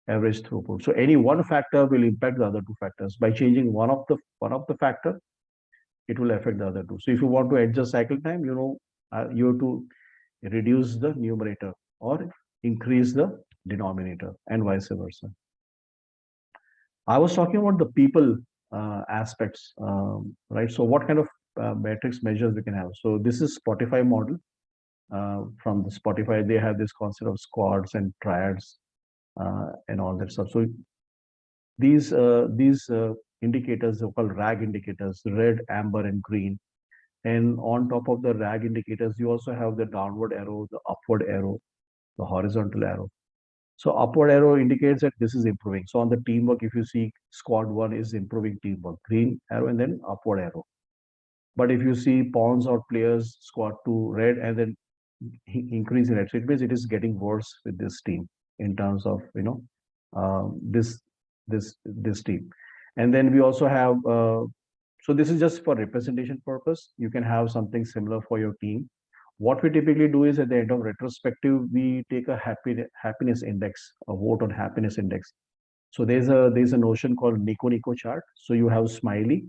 average throughput. So any one factor will impact the other two factors. By changing one of the factor, it will affect the other two. So if you want to adjust cycle time, you have to reduce the numerator or increase the denominator, and vice versa. I was talking about the people aspects, right? So what kind of metrics measures we can have? So this is Spotify model. From the Spotify, they have this concept of squads and triads and all that stuff. So these indicators are called RAG indicators: red, amber, and green. And on top of the RAG indicators, you also have the downward arrow, the upward arrow, the horizontal arrow. So upward arrow indicates that this is improving. So on the teamwork, if you see squad 1 is improving teamwork, green arrow and then upward arrow. But if you see pawns or players, squad 2, red, and then increase in red, so it means it is getting worse with this team in terms of this this team. And then we also have so this is just for representation purpose. You can have something similar for your team. What we typically do is at the end of retrospective, we take a happiness index, a vote on happiness index. So there's a notion called Nico Nico chart. So you have smiley,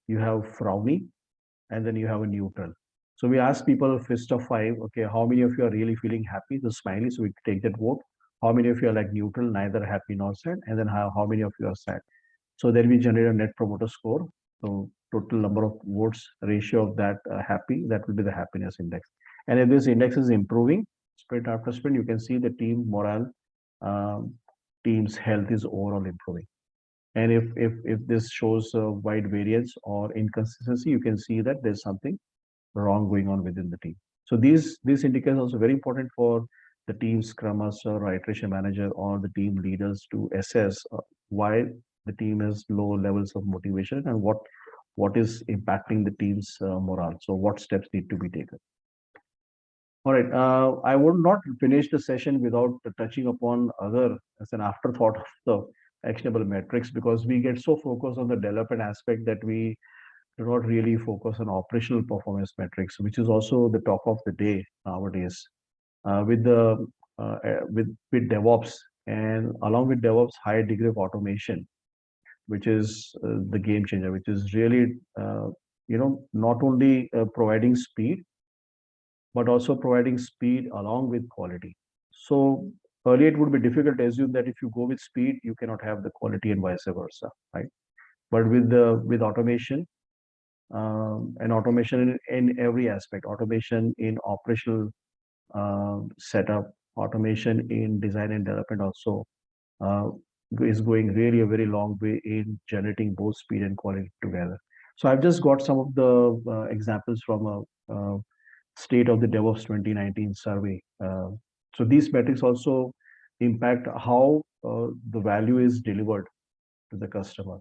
you have frowny, and then you have a neutral. So we ask people fist of 5, okay, how many of you are really feeling happy? The smiley, so we take that vote. How many of you are like neutral, neither happy nor sad? And then how many of you are sad? So then we generate a net promoter score. So total number of votes ratio of that happy, that will be the happiness index. And if this index is improving sprint after sprint, you can see the team morale, um, team's health is overall improving. And if this shows a wide variance or inconsistency, you can see that there's something wrong going on within the team. So these indicators are also very important for the team scrum master or iteration manager or the team leaders to assess why the team has low levels of motivation and what is impacting the team's morale. So what steps need to be taken. All right, I would not finish the session without touching upon other as an afterthought of the actionable metrics, because we get so focused on the development aspect that we do not really focus on operational performance metrics, which is also the talk of the day nowadays. With the with DevOps, and along with DevOps, high degree of automation, which is the game changer, which is really not only providing speed, but also providing speed along with quality. So earlier it would be difficult to assume that if you go with speed, you cannot have the quality and vice versa, right? But with automation, and automation in every aspect, automation in operational setup, automation in design and development also uh, is going really a very long way in generating both speed and quality together. So I've just got some of the examples from a State of the DevOps 2019 survey. So these metrics also impact how the value is delivered to the customer.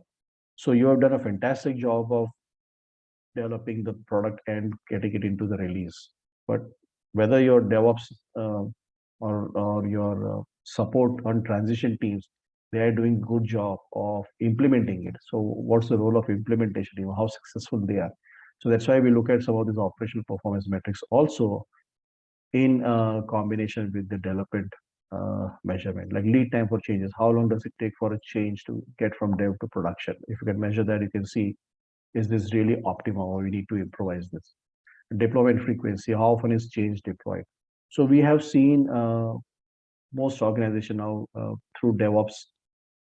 So you have done a fantastic job of developing the product and getting it into the release. But whether your DevOps or your support on transition teams, they are doing good job of implementing it. So what's the role of implementation team? How successful they are? So that's why we look at some of these operational performance metrics also in combination with the development measurement, like lead time for changes. How long does it take for a change to get from dev to production? If you can measure that, you can see, is this really optimal or we need to improvise this? Deployment frequency, how often is change deployed? So we have seen most organization now through DevOps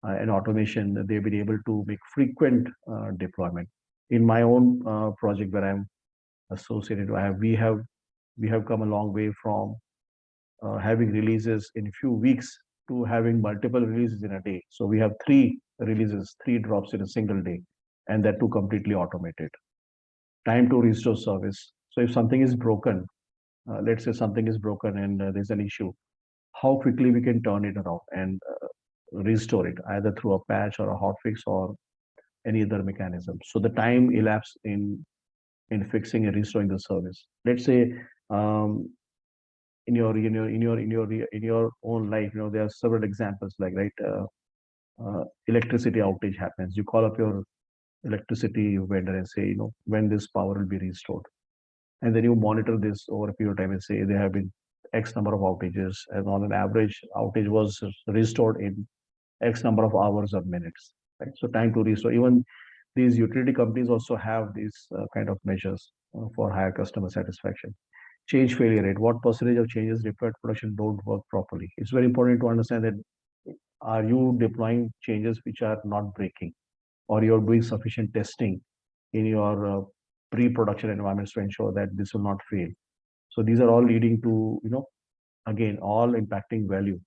and automation, they've been able to make frequent deployment. In my own project where I'm associated, we have come a long way from having releases in a few weeks to having multiple releases in a day. So we have 3 releases, 3 drops in a single day, and that too completely automated. Time to restore service. So if something is broken, let's say something is broken and there's an issue, how quickly we can turn it around and restore it, either through a patch or a hotfix or any other mechanism. So the time elapsed in fixing and restoring the service. Let's say um, in your own life, there are several examples like, right, electricity outage happens. You call up your electricity vendor and say, when this power will be restored, and then you monitor this over a period of time and say there have been X number of outages, and on an average outage was restored in X number of hours or minutes, right? So time to restore. Even these utility companies also have these kind of measures for higher customer satisfaction. Change failure rate. What percentage of changes required production don't work properly? It's very important to understand that are you deploying changes which are not breaking, or you're doing sufficient testing in your pre-production environments to ensure that this will not fail. So these are all leading to, again, all impacting value,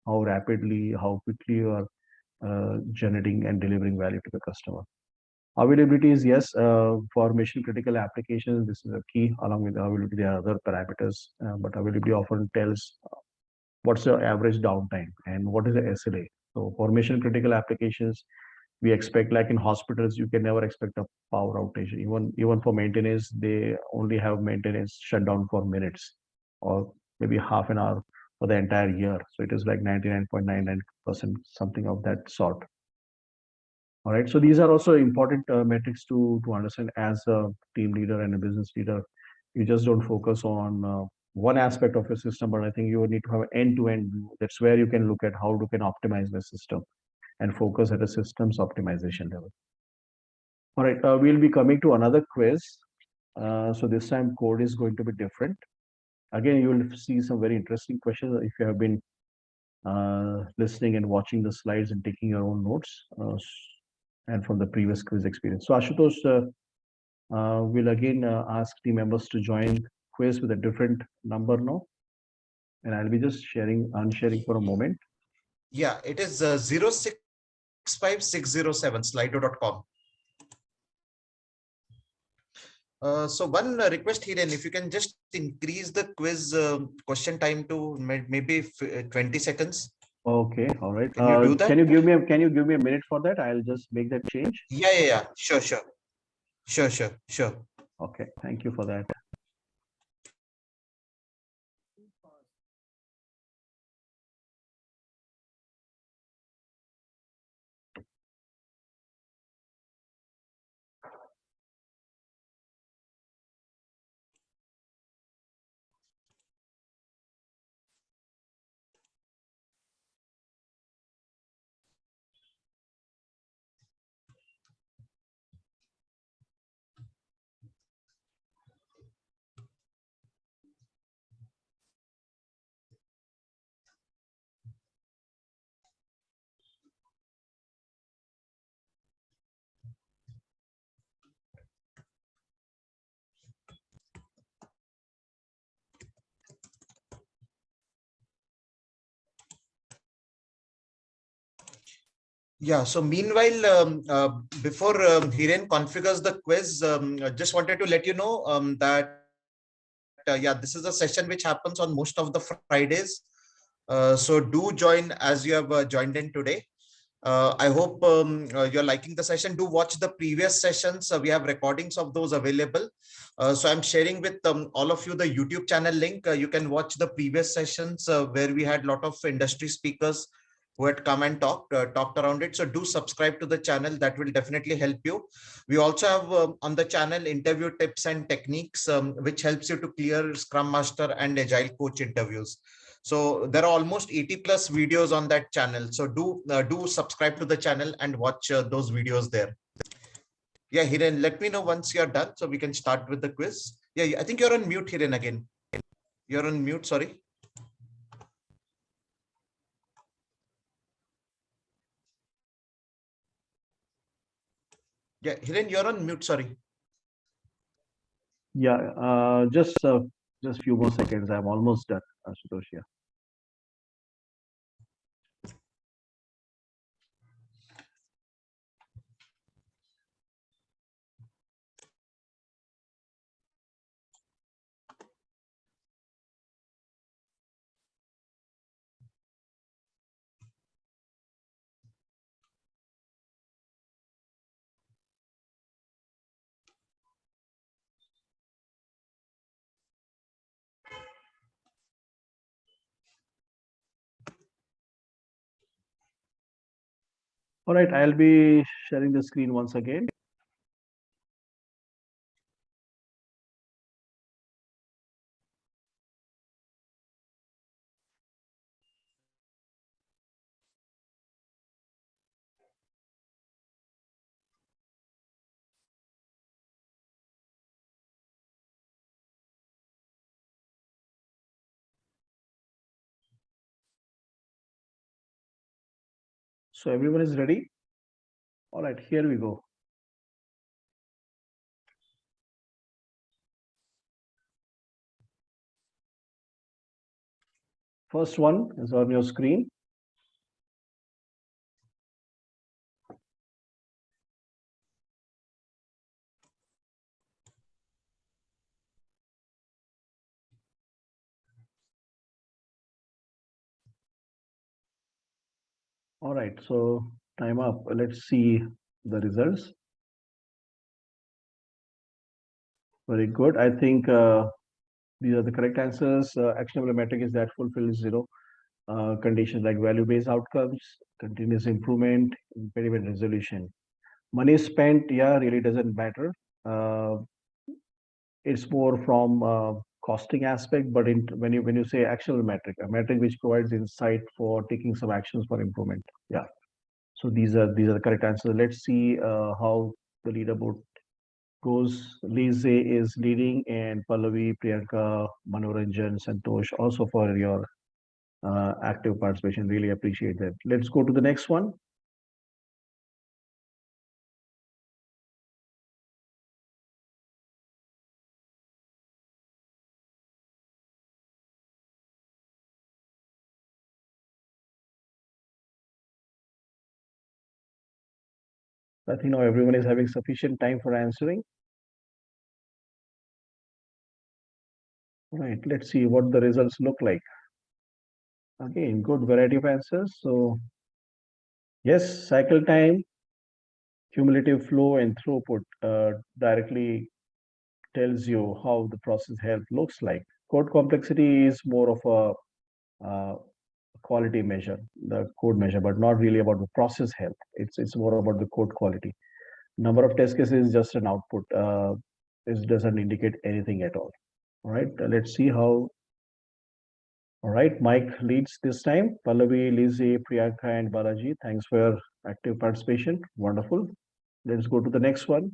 how rapidly, how quickly you are generating and delivering value to the customer. Availability is, yes, for mission critical applications, this is a key. Along with availability, there are other parameters, but availability often tells what's the average downtime and what is the SLA. So for mission critical applications, we expect, like in hospitals, you can never expect a power outage. Even for maintenance, they only have maintenance shutdown for minutes or maybe half an hour for the entire year. So it is like 99.99%, something of that sort. All right. So these are also important metrics to understand as a team leader and a business leader. You just don't focus on one aspect of your system, but I think you need to have an end-to-end view. That's where you can look at how you can optimize the system and focus at a systems optimization level. All right, we'll be coming to another quiz. So this time code is going to be different. Again, you will see some very interesting questions if you have been listening and watching the slides and taking your own notes and from the previous quiz experience. So Ashutosh will again ask team members to join quiz with a different number now. And I'll be just unsharing for a moment. Yeah, it is 065607 slido.com. So one request, Hiren, if you can just increase the quiz question time to maybe 20 seconds. Okay, all right. Can you do that? Can you give me a minute for that? I'll just make that change. Yeah. Sure. Okay, thank you for that. Yeah, so meanwhile, before Hiren configures the quiz, I just wanted to let you know that, yeah, this is a session which happens on most of the Fridays. So do join as you have joined in today. I hope you're liking the session. Do watch the previous sessions. We have recordings of those available. So I'm sharing with all of you the YouTube channel link. You can watch the previous sessions where we had a lot of industry speakers who had come and talked around it. So do subscribe to the channel. That will definitely help you. We also have on the channel interview tips and techniques, which helps you to clear Scrum Master and Agile Coach interviews. So there are almost 80 plus videos on that channel. So do subscribe to the channel and watch those videos there. Yeah, Hiren, let me know once you're done so we can start with the quiz. Yeah, I think you're on mute, Hiren, again. You're on mute, sorry. Yeah, Hiren, you're on mute, sorry. Yeah, just few more seconds. I'm almost done, Ashutosh. Yeah. All right, I'll be sharing the screen once again. So everyone is ready? All right, here we go. First one is on your screen. All right, so time up. Let's see the results. Very good. I think these are the correct answers. Actionable metric is that fulfills conditions like value-based outcomes, continuous improvement, impediment resolution. Money spent, yeah, really doesn't matter. Uh, it's more from costing aspect, but when you say actionable metric, a metric which provides insight for taking some actions for improvement. Yeah. So these are the correct answers. Let's see how the leaderboard goes. Lise is leading, and Pallavi, Priyanka, Manoranjan, Santosh also for your active participation. Really appreciate that. Let's go to the next one. I think now everyone is having sufficient time for answering. All right, let's see what the results look like. Again, good variety of answers. So yes, cycle time, cumulative flow, and throughput directly tells you how the process health looks like. Code complexity is more of a quality measure, the code measure, but not really about the process health. It's more about the code quality. Number of test cases is just an output. It doesn't indicate anything at all. All right, let's see how. All right, Mike leads this time. Pallavi, Lizzie, Priyanka, and Balaji, thanks for your active participation. Wonderful. Let's go to the next one.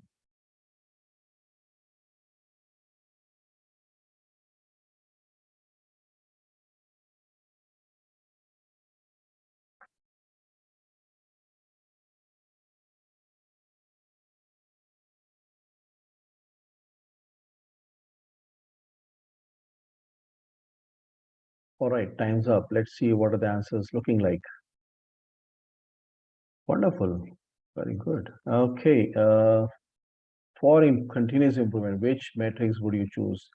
All right, time's up. Let's see what are the answers looking like. Wonderful. Very good. Okay. For continuous improvement, which metrics would you choose?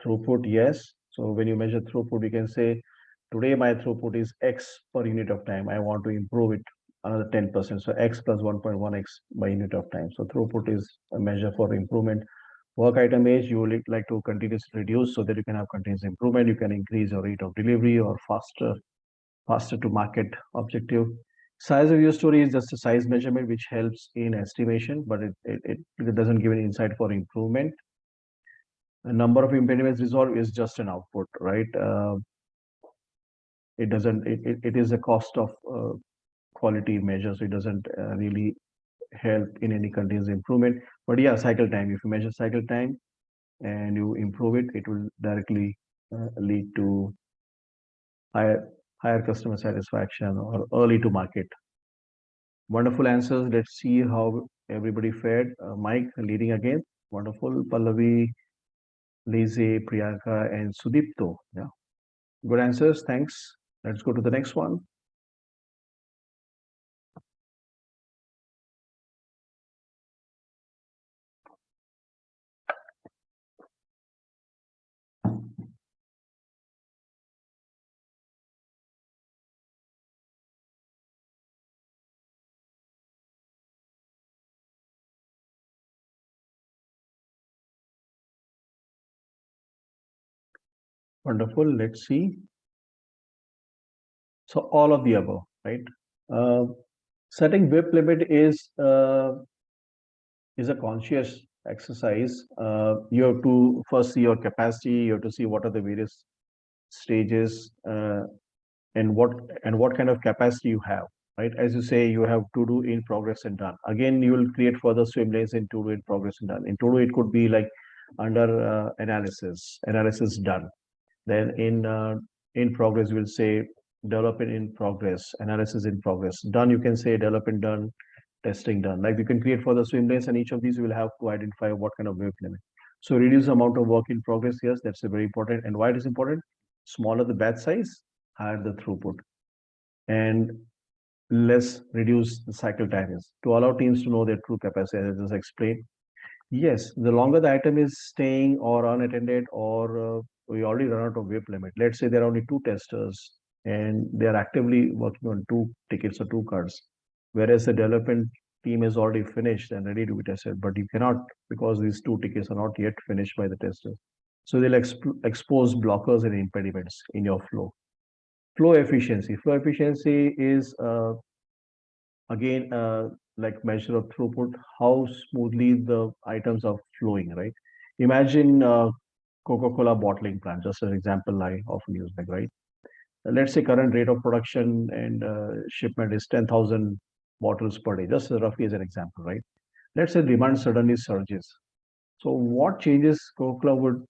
Throughput, yes. So when you measure throughput, you can say, today my throughput is X per unit of time. I want to improve it another 10%. So X plus 1.1X by unit of time. So throughput is a measure for improvement. Work item age, you would like to continuously reduce so that you can have continuous improvement. You can increase your rate of delivery or faster to market objective. Size of your story is just a size measurement which helps in estimation, but it doesn't give any insight for improvement. The number of impediments resolved is just an output, right? It doesn't, it is a cost of quality measure, so it doesn't really help in any continuous improvement. But yeah, cycle time, if you measure cycle time and you improve it, it will directly lead to higher customer satisfaction or early to market. Wonderful answers. Let's see how everybody fared. Mike leading again. Wonderful. Pallavi, Lise, Priyanka, and Sudipto. Yeah. Good answers. Thanks. Let's go to the next one. Wonderful. Let's see. So all of the above, right? Uh, Setting WIP limit is a conscious exercise. You have to first see your capacity. You have to see what are the various stages and what kind of capacity you have. Right, as you say, you have to do in progress and done. Again, you will create further swim lanes in to do in progress and done. In to do, it could be like under analysis done. Then in progress, we'll say development in progress, analysis in progress. Done, you can say development done, testing done. Like you can create for the swim lanes, and each of these you will have to identify what kind of wave limit. So reduce the amount of work in progress. Yes, that's a very important. And why it is important? Smaller the batch size, higher the throughput, and less reduce the cycle time is to allow teams to know their true capacity. As I just explained. Yes, the longer the item is staying or unattended, or we already run out of WIP limit. Let's say there are only two testers and they are actively working on two tickets or two cards, whereas the development team is already finished and ready to be tested. But you cannot, because these two tickets are not yet finished by the testers. So they'll expose blockers and impediments in your flow. Flow efficiency. Flow efficiency is again like measure of throughput, how smoothly the items are flowing, right? Imagine Coca-Cola bottling plant, just an example I often use, like, right? Let's say current rate of production and shipment is 10,000 bottles per day, just roughly as an example, right? Let's say demand suddenly surges. So what changes Coca-Cola would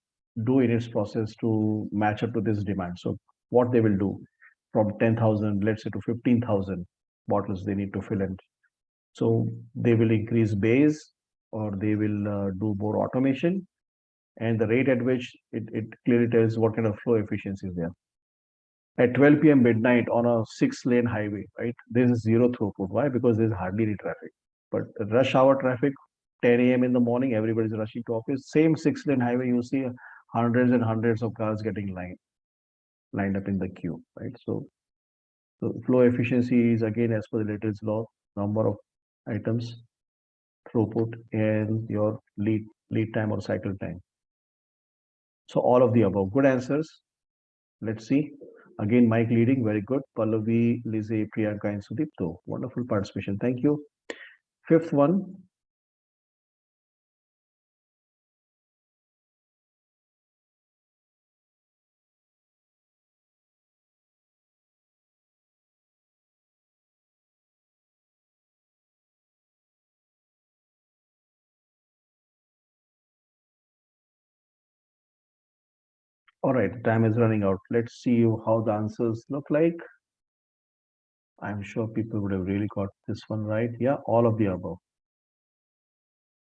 do in its process to match up to this demand? So what they will do from 10,000, let's say, to 15,000 bottles they need to fill in. So they will increase base, or they will do more automation, and the rate at which it clearly tells what kind of flow efficiency is there. At 12 p.m. midnight on a 6-lane highway, right? This is zero throughput. Why? Because there's hardly any traffic. But rush hour traffic, 10 a.m. in the morning, everybody's rushing to office. Same 6-lane highway, you see hundreds and hundreds of cars getting lined up in the queue, right? So flow efficiency is again as per the latest law, number of items, throughput, and your lead time or cycle time. So all of the above. Good answers. Let's see. Again, Mike leading, very good. Pallavi, Lizzie, Priyanka, and Sudipto. Wonderful participation. Thank you. Fifth one. All right, time is running out. Let's see how the answers look like. I'm sure people would have really got this one right. Yeah, all of the above.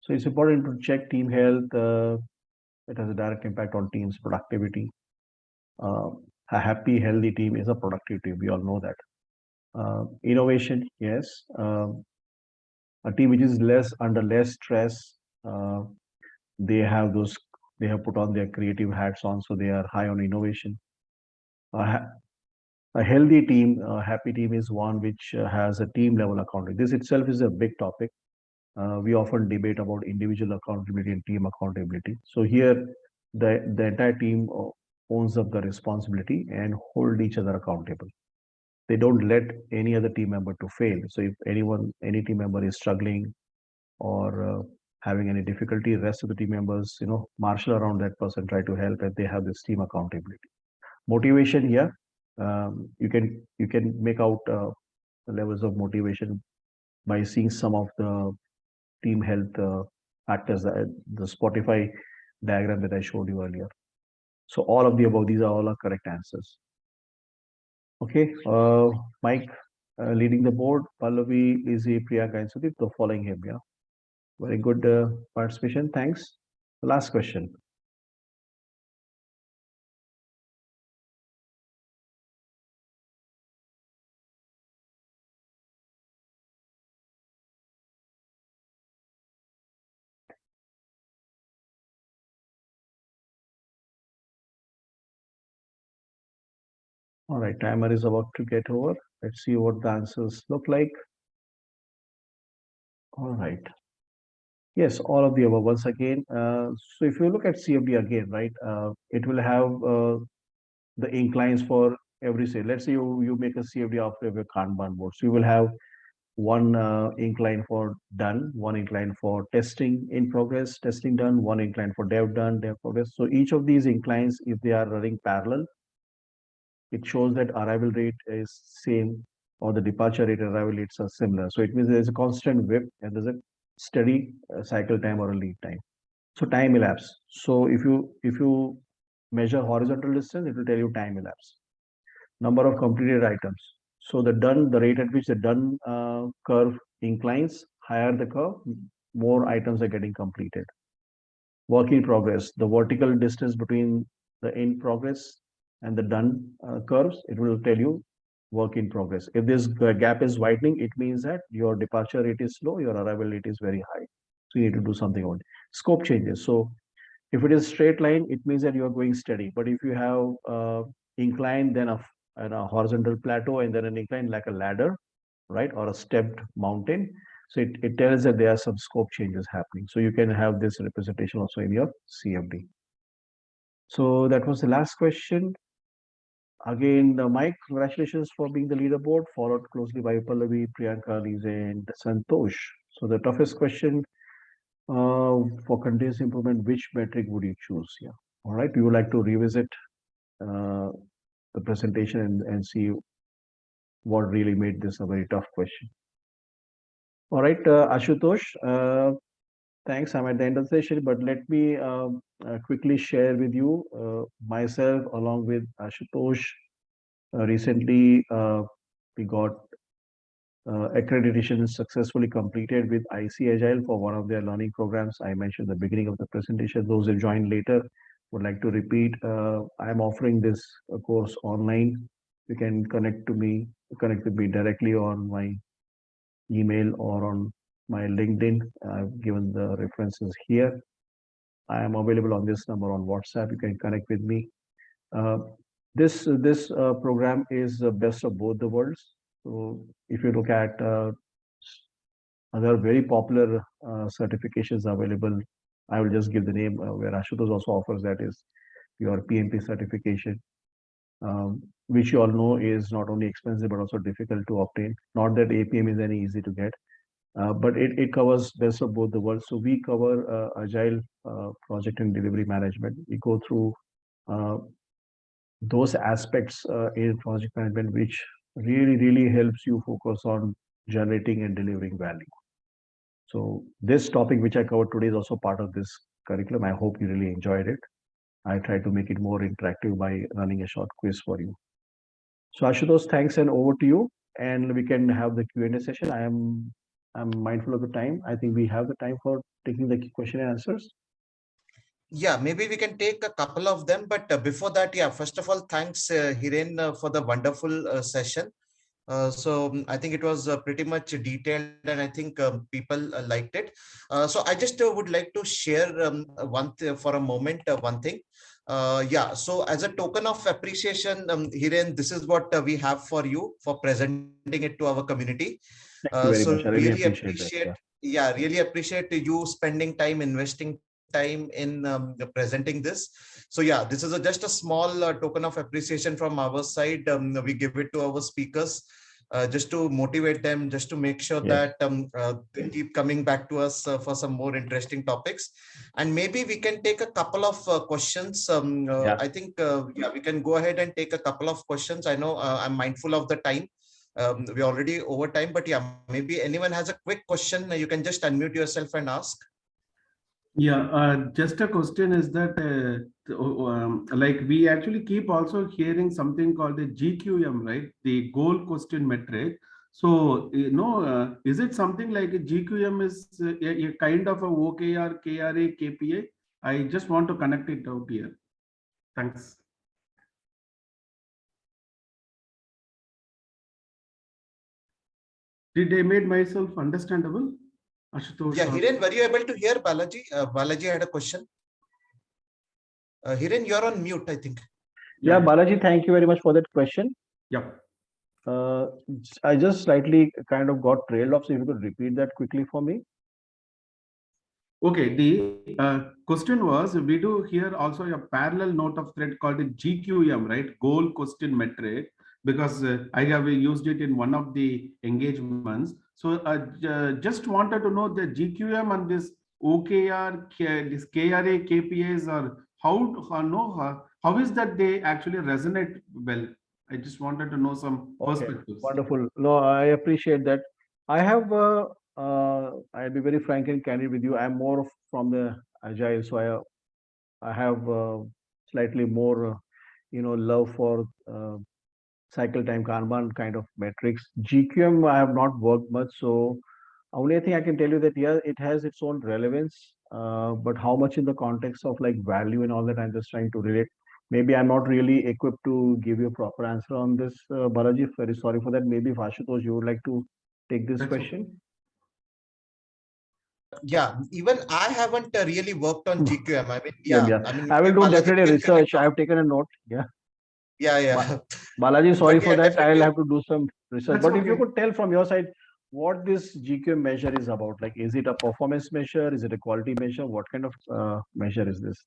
So it's important to check team health. It has a direct impact on team's productivity. Uh, a happy, healthy team is a productive team. We all know that. Innovation, yes. A team which is under less stress, uh, they have those, they have put on their creative hats on, so they are high on innovation. A healthy team, a happy team is one which has a team level accountability. This itself is a big topic. We often debate about individual accountability and team accountability. So here, the entire team owns up the responsibility and hold each other accountable. They don't let any other team member to fail. So if any team member is struggling or having any difficulty, rest of the team members, marshal around that person, try to help, and they have this team accountability. Motivation, yeah, you can make out the levels of motivation by seeing some of the team health factors, the Spotify diagram that I showed you earlier. So all of the above, these are all our correct answers. Okay, Mike leading the board, Pallavi, Lizzie, Priyanka, and Sudip, so following him. Yeah, very good participation. Thanks. The last question. All right, timer is about to get over. Let's see what the answers look like. All right. Yes, all of the above. Once again, so if you look at CFD again, right, it will have the inclines for every say. Let's say you make a CFD after your Kanban board. So you will have one incline for done, one incline for testing in progress, testing done, one incline for dev done, dev progress. So each of these inclines, if they are running parallel, it shows that arrival rate is same, or the departure rate and arrival rates are similar. So it means there's a constant WIP and there's a steady cycle time or a lead time. So time elapse. So if you measure horizontal distance, it will tell you time elapse. number of completed items. So the rate at which the done curve inclines, higher the curve, more items are getting completed. Work in progress, the vertical distance between the in progress and the done curves, it will tell you work in progress. If this gap is widening, it means that your departure rate is slow, your arrival rate is very high. So you need to do something on it. Scope changes. So if it is straight line, it means that you are going steady. But if you have incline, then a horizontal plateau and then an incline like a ladder, right, or a stepped mountain, so it tells that there are some scope changes happening. So you can have this representation also in your CFD. So that was the last question. Again, Mike, congratulations for being the leaderboard, followed closely by Pallavi, Priyanka, Lise, and Santosh. So the toughest question for continuous improvement, which metric would you choose? Yeah. All right. We would like to revisit uh, the presentation and see what really made this a very tough question. All right, Ashutosh, thanks. I'm at the end of the session, but let me quickly share with you myself along with Ashutosh. Recently, we got accreditation successfully completed with IC Agile for one of their learning programs. I mentioned at the beginning of the presentation. Those who joined later would like to repeat. I'm offering this course online. You can connect with me directly on my email or on my LinkedIn. I've given the references here. I am available on this number on WhatsApp. You can connect with me. Uh, this program is the best of both the worlds. So if you look at other very popular certifications available, I will just give the name where Ashutosh also offers, that is your PMP certification, which you all know is not only expensive but also difficult to obtain. Not that APM is any easy to get, but it covers best of both the worlds. So we cover agile project and delivery management. We go through uh, those aspects in project management which really helps you focus on generating and delivering value. So this topic which I covered today is also part of this curriculum. I hope you really enjoyed it. I try to make it more interactive by running a short quiz for you. So Ashutosh, thanks, and over to you. And we can have the Q&A session. I'm mindful of the time. I think we have the time for taking the question and answers. Yeah, maybe we can take a couple of them, but before that, yeah, first of all, thanks, Hiren, for the wonderful session. I think it was pretty much detailed, and I think people liked it. So I just would like to share for a moment one thing. Yeah, so as a token of appreciation, Hiren, this is what we have for you for presenting it to our community. Thank you very So much. I really really appreciate that. appreciate, yeah, really appreciate you spending time, investing time in presenting this. So yeah, this is just a small token of appreciation from our side. We give it to our speakers just to motivate them, just to make sure Yes. that they keep coming back to us for some more interesting topics. And maybe we can take a couple of questions. Yeah. I think, yeah, we can go ahead and take a couple of questions. I know I'm mindful of the time. We're already over time, but yeah, maybe anyone has a quick question. You can just unmute yourself and ask. Yeah, just a question is that like we actually keep also hearing something called the GQM, right? The goal question metric. So, is it something like a GQM is a kind of a OKR, KRA, KPI? I just want to connect it out here. Thanks. Did I made myself understandable? Ashutosh. Yeah, Hiren, were you able to hear Balaji? Balaji had a question. Hiren, you're on mute, I think. Yeah, Balaji, thank you very much for that question. Yeah. Uh, I just slightly kind of got trailed off. So if you could repeat that quickly for me. Okay, the question was, we do here also a parallel note of thread called the GQM, right? Goal question metric, because I have used it in one of the engagements. So just wanted to know the GQM and this OKR, this KRA, KPIs, or how is that they actually resonate well? I just wanted to know some perspectives. Wonderful. No, I appreciate that. I have, I'll be very frank and candid with you. I'm more from the agile, so I have slightly more, love for cycle time Kanban kind of metrics. GQM, I have not worked much, so only thing I can tell you that yeah, it has its own relevance, but how much in the context of like value and all that, I'm just trying to relate. Maybe I'm not really equipped to give you a proper answer on this, Balaji. Very sorry for that. Maybe if Ashutosh, you would like to take this That's okay. question. Yeah, even I haven't really worked on GQM. I mean, Yeah, yeah, yeah. I mean, I will maybe do Balaji definitely will connect research. I on. have taken a note. Yeah. Yeah, Ba- yeah. Balaji, sorry But for yeah, that. I'll definitely. have to do some research. That's But if you okay. could tell from your side what this GQM measure is about, like, is it a performance measure? Is it a quality measure? What kind of measure is this?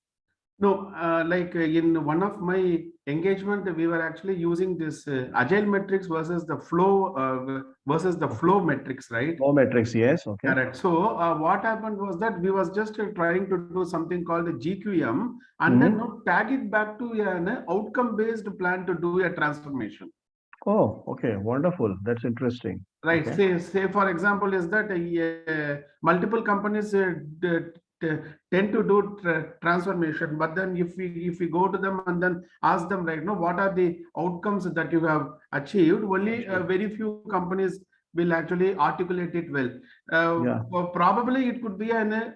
No, like in one of my engagement, we were actually using this agile metrics versus the Okay. flow metrics, right? Flow metrics, yes. Okay. Correct. So what happened was that we was just trying to do something called the GQM and then Mm-hmm. tag it back to an outcome-based plan to do a transformation. Oh, okay. Wonderful. That's interesting. Right. Okay. Say for example, is that multiple companies t- tend to do transformation, but then if we go to them and then ask them, right, no, what are the outcomes that you have achieved? Only Achieve. very few companies will actually articulate it well. Yeah. Probably it could be an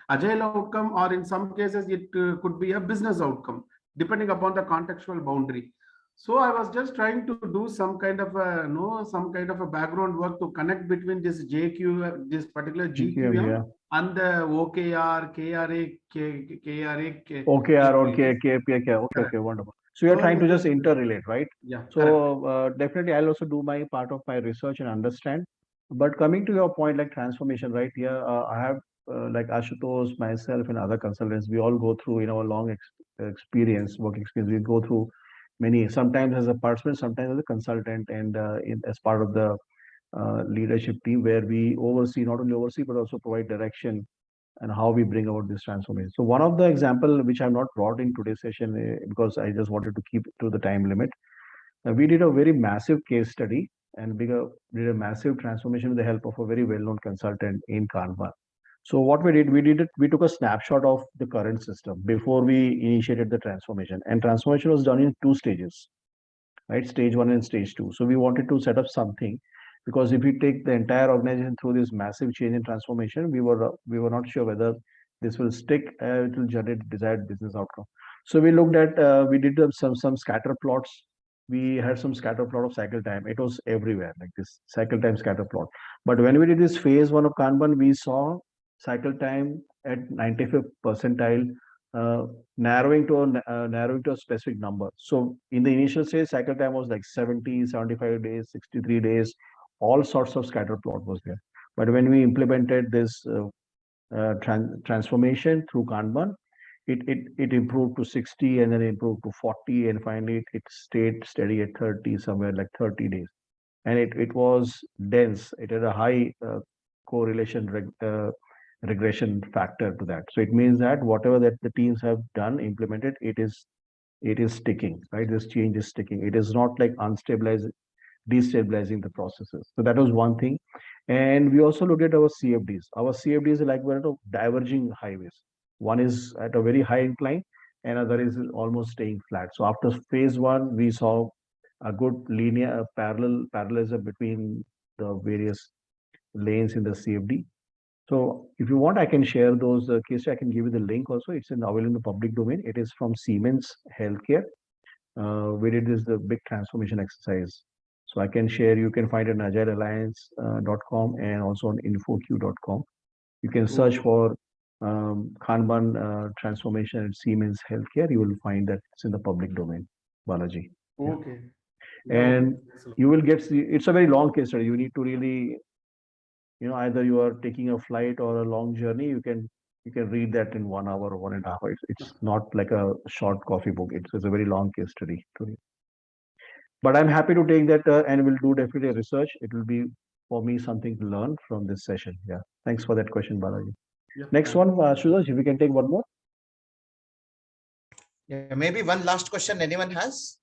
agile outcome, or in some cases it could be a business outcome, depending upon the contextual boundary. So I was just trying to do some kind of a some kind of a background work to connect between this this particular GQM, GQM yeah. and the OKR, KRA, KRA, OKR or KPIs. KPI. Okay, Correct. okay, wonderful. So you're So I trying was to just just interrelate, right? yeah, correct. So definitely, I'll also do my part of my research and understand. But coming to your point, like transformation, right? Here, I have like Ashutosh, myself, and other consultants. We all go through, long experience, work experience. We go through many. Sometimes as a participant, sometimes as a consultant, and as part of the leadership team, where we oversee, not only oversee, but also provide direction and how we bring about this transformation. So one of the example which I've not brought in today's session because I just wanted to keep it to the time limit. We did a very massive case study and did a massive transformation with the help of a very well-known consultant in Kanban. So what we took a snapshot of the current system before we initiated the transformation. And transformation was done in two stages, right? Stage one and stage two. So we wanted to set up something because if we take the entire organization through this massive change and transformation, we were not sure whether this will stick, it will generate desired business outcome. So we looked at we did some scatter plots. We had some scatter plot of cycle time. It was everywhere, like this cycle time scatter plot. But when we did this phase one of Kanban, we saw cycle time at 95th percentile, uh, narrowing to a specific number. So in the initial stage, cycle time was like 70, 75 days, 63 days, all sorts of scatter plot was there. But when we implemented this transformation through Kanban, it improved to 60 and then improved to 40 and finally it stayed steady at 30, somewhere like 30 days. And it was dense. It had a high correlation regression factor to that. So it means that whatever that the teams have done, implemented, it is sticking, right? This change is sticking. It is not like destabilizing the processes. So that was one thing. And we also looked at our CFDs. Our CFDs are like we're at diverging highways. One is at a very high incline, and other is almost staying flat. So after phase one, we saw a good linear parallelism between the various lanes in the CFD. So if you want, I can share those cases. I can give you the link also. It's available in the public domain. It is from Siemens Healthcare. We did this the big transformation exercise. So I can share. You can find it on agilealliance.com and also on infoq.com. You can search Oh, for Kanban transformation at Siemens Healthcare. You will find that it's in the public domain, Balaji. Yeah. okay. Yeah, okay. And you will get, it's a very long case study. You need to really, either you are taking a flight or a long journey, you can read that in 1 hour or 1.5 hours. It's not like a short coffee book. It's a very long case study to read. But I'm happy to take that and we'll do definitely research. It will be for me something to learn from this session. Yeah. Thanks for that question, Balaji. Yeah, Next one, Shudash, if we can take one more. Yeah, maybe one last question anyone has?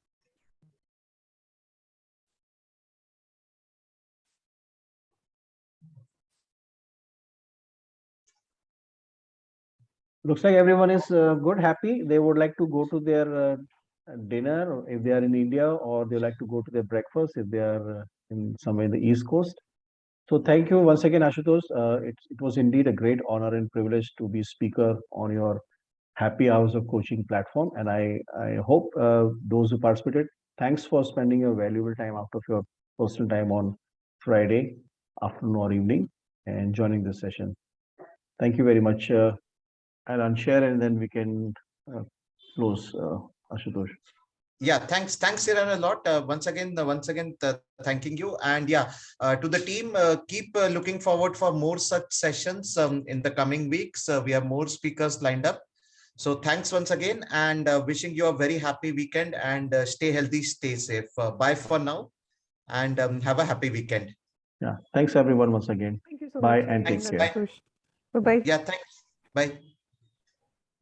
Looks like everyone is good, happy. They would like to go to their dinner if they are in India, or they like to go to their breakfast if they are in somewhere in the East Coast. So thank you once again, Ashutosh. It was indeed a great honor and privilege to be speaker on your Happy Hours of Coaching platform. And I hope those who participated, thanks for spending your valuable time out of your personal time on Friday afternoon or evening and joining this session. Thank you very much. I'll unshare and then we can close, Ashutosh. Yeah, thanks, Hiren, a lot. Once again, thanking you. And yeah, to the team, keep looking forward for more such sessions in the coming weeks. We have more speakers lined up. So thanks once again, and wishing you a very happy weekend, and stay healthy, stay safe. Bye for now, and have a happy weekend. Yeah. Thanks everyone once again. Thank you so Bye much, and Hiren take and care. Bye. Ashutosh. Bye-bye. Yeah, thanks. Bye.